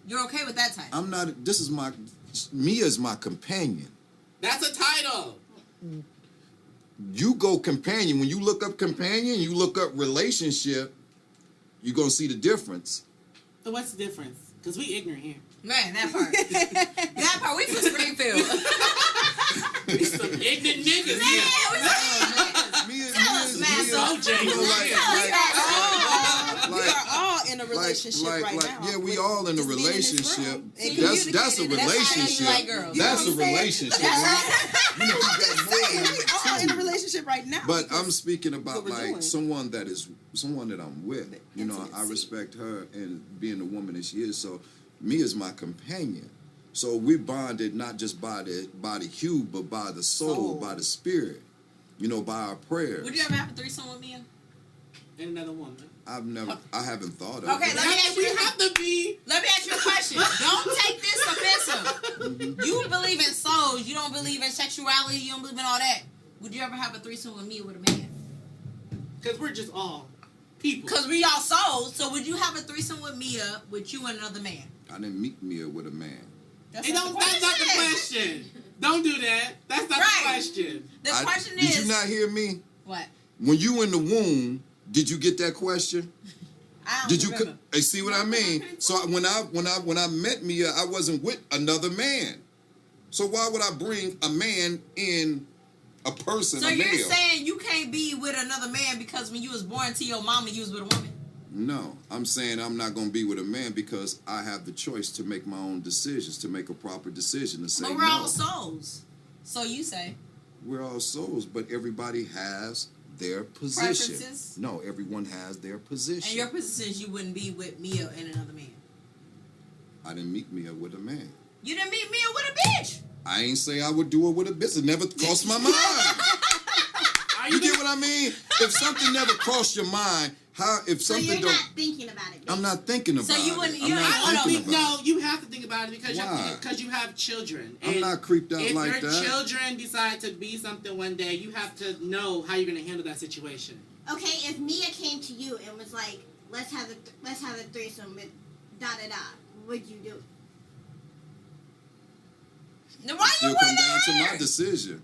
You're okay with that title? I'm not. This is my. Mia is my companion. That's a title. You go companion. When you look up companion, you look up relationship. You're gonna see the difference. So what's the difference? Because we ignorant here. Man, that part. That part. We from Springfield. We some ignorant niggas Man, here. we from Mia, Tell us, man, so Jay, you know, We are all in a relationship right now. yeah, we with all in a just being in this relationship. room and That's a communicating. That's how you relationship. like girls. That's You a know what I'm relationship. saying? You know, you got more than We all in a two. relationship right now. But because I'm speaking about what we're like doing. someone that I'm with. You know, I Intimacy. respect her and being the woman that she is. So Mia is my companion. So we bonded not just by the hue, but by the soul, by the spirit. You know, by our prayers. Would you ever have a threesome with Mia? And another woman. I haven't thought of Okay, it. let me ask We you. have to be. Let me ask you a question. Don't take this offensive. You believe in souls. You don't believe in sexuality. You don't believe in all that. Would you ever have a threesome with me or with a man? Because we're just all people. Because we all souls. So would you have a threesome with Mia with you and another man? I didn't meet Mia with a man. That's Hey, what the that's not the said. question. Don't do that. That's not Right. the question. The question Did is you not hear me? what? When you in the womb, did you get that question? I don't Did you remember. see what I mean? So when I met Mia, I wasn't with another man. So why would I bring a man in a person, So a you're male? saying you can't be with another man because when you was born to your mama, you was with a woman? No, I'm saying I'm not going to be with a man because I have the choice to make my own decisions, to make a proper decision, to say But we're no. all souls. So you say. We're all souls, but everybody has their position. Preferences? No, everyone has their position. And your position is you wouldn't be with Mia and another man. I didn't meet Mia with a man. You didn't meet Mia with a bitch. I ain't say I would do it with a bitch. It never crossed my mind. Are You get what I mean? If something never crossed your mind, if So something you're don't, not thinking about it. I'm not thinking about So you it. wouldn't- I'm you not don't- I don't thinking think, about no, you have to think about it because Why? you have children. I'm And not creeped out if like your that. children decide to be something one day, you have to know how you're going to handle that situation. Okay, if Mia came to you and was like, let's have a threesome with da da da, would you do it? Then why Still you come wouldn't down to my her? decision.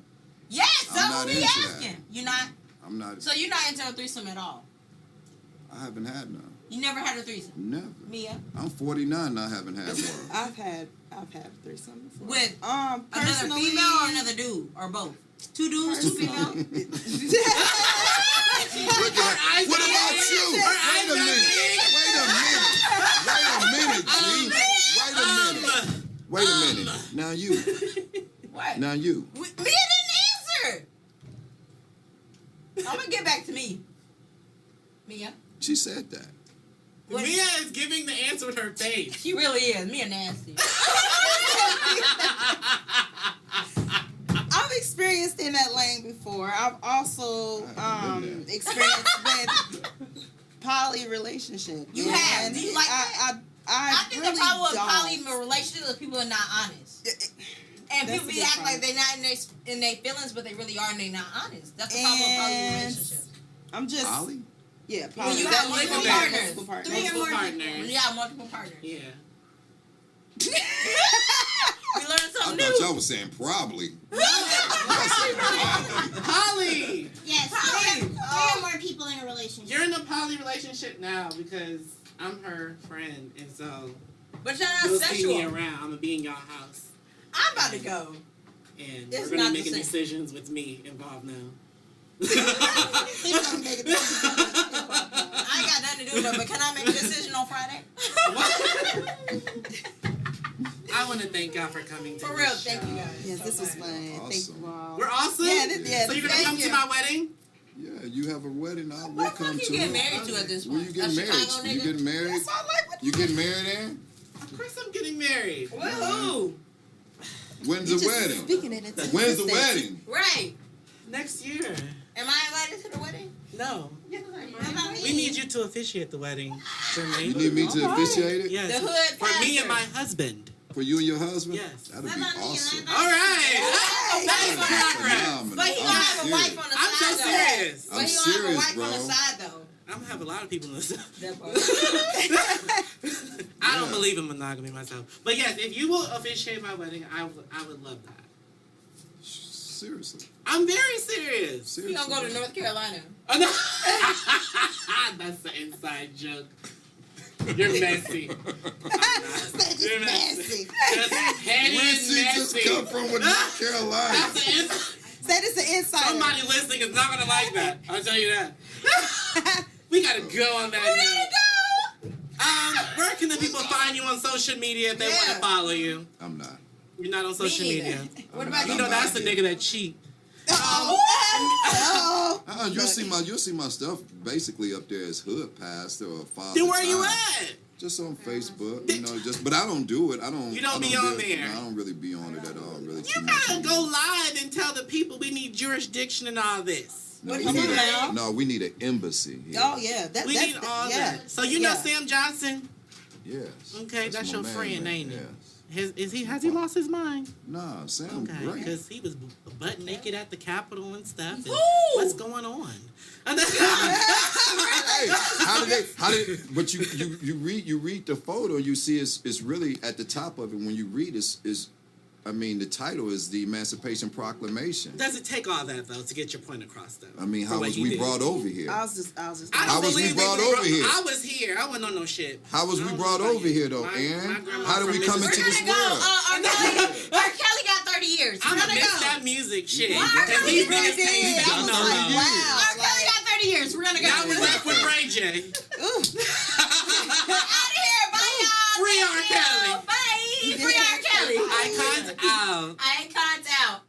Yes, I'm that's not what we into that. asking. You're not. I'm not. So you're not into a threesome at all. I haven't had none. You never had a threesome, Never. Mia, I'm 49 and I haven't had one. I've had a threesome before. with another Personally, female or another dude or both. Two dudes, two females. Look at, what about you? Wait a minute. Wait a minute. Now you. What? Now you. Mia didn't answer. I'm gonna get back to me. Mia. She said that. What- Mia is giving the answer with her face. She really is. Mia nasty. I've experienced in that lane before. I've also I've been there. experienced with poly relationships. You have. Do you like that? I I think really the problem with don't. poly relationships is people are not honest. And That's people a be good acting like problem. they're not in their feelings, but they really are and they're not honest. That's the problem with poly And relationships. I'm just Ollie? Yeah, When you poly. have multiple partners. Multiple partners. Three or Multiple more people. When partners. you have multiple partners. Yeah. We learned I something thought new. y'all was saying probably. Poly. Yes, three or more people in a relationship. You're in a poly relationship now because I'm her friend, and so But y'all you'll not see me sexual. around. I'm gonna be in y'all house, I'm about to go. and It's we're gonna not be the making same. decisions with me involved now. I ain't got nothing to do with it, but can I make a decision on Friday? I want to thank y'all for coming to For the real, show. thank you guys. Yes, so this was much. fun. Thank Awesome. you. Wow. We're awesome. Yeah, So you're gonna thank come you. to my wedding? Yeah, you have a wedding. I will What the come fuck you to getting it. married to at this Where point? you getting A married? Chicago You nigga? getting married? That's all like, what You getting married in? Of course, I'm getting married. With who? When's You the just wedding? speaking it into When's the existence. wedding? Right. Next year. Am I invited to the wedding? No. What about me? We need you to officiate the wedding, You Jermaine. need me to officiate it? Yes. The hood For me and pastor. my husband. For you and your husband? Yes. That'd What be about me? awesome. And All right. Hey, That is that's progress. Phenomenal. But he gonna I'm have a serious. wife on the I'm side so though. serious. But I'm he gonna have a serious, wife on the bro. side though. I'm gonna have a lot of people in this. That part. I don't Yeah. believe in monogamy myself. But yes, if you will officiate my wedding, I would love that. Seriously. I'm very serious. Seriously. He gonna go to North Carolina. Oh, no. That's the inside joke. You're messy. I'm not. You're messy. Just petty Where and she just messy. come from with North Carolina? That's the inside. Said it's an insider. Somebody listening is not gonna like that. I'll tell you that. We gotta go on that note. Where can the people find you on social media if they want to Yeah. follow you? I'm not. You're not on social neither. media. What about You you? know I'm that's the not nigga that cheat. Oh. You'll see my stuff basically up there as Hood Pastor or Father. Then where you Time. at? Just on Facebook, but I don't do it. I don't. You don't I be on really- there. No, I don't really be on it at all. Really. You too much gotta on go it. live and tell the people we need jurisdiction and all this. No, What we do you need do now? no, we need an embassy here. Oh yeah, that, We that's need all yeah. that. So you know Yeah. Sam Johnson? Yes. Okay, that's my your man, friend, man. ain't it? Yes. Has he lost his mind? Nah, Sam, Okay, great. because he was butt naked at the Capitol and stuff. And Who? what's going on? Hey, how did but you read the photo, you see it's really at the top of it when you read is I mean the title is the Emancipation Proclamation. Does it take all that though to get your point across though? I mean, For how what was he we did? brought over here? I was just. I How don't was we believe brought over here? I was here. I wasn't on no shit. How was I we don't brought know about over you. here though, My Aaron? grandma How did we from come into We're this gonna go. world? R. Kelly got 30 years. We're I'm gonna gonna miss go. that music shit. Why? Because he bring his did. taste I down was the like, road. wow. R. Kelly got 30 years. We're gonna go. Now we're left with Ray J. Ooh. Out of here. Bye, y'all. Free R. Thank you. Kelly. Bye. Free R. Kelly. Icons out. Icons out.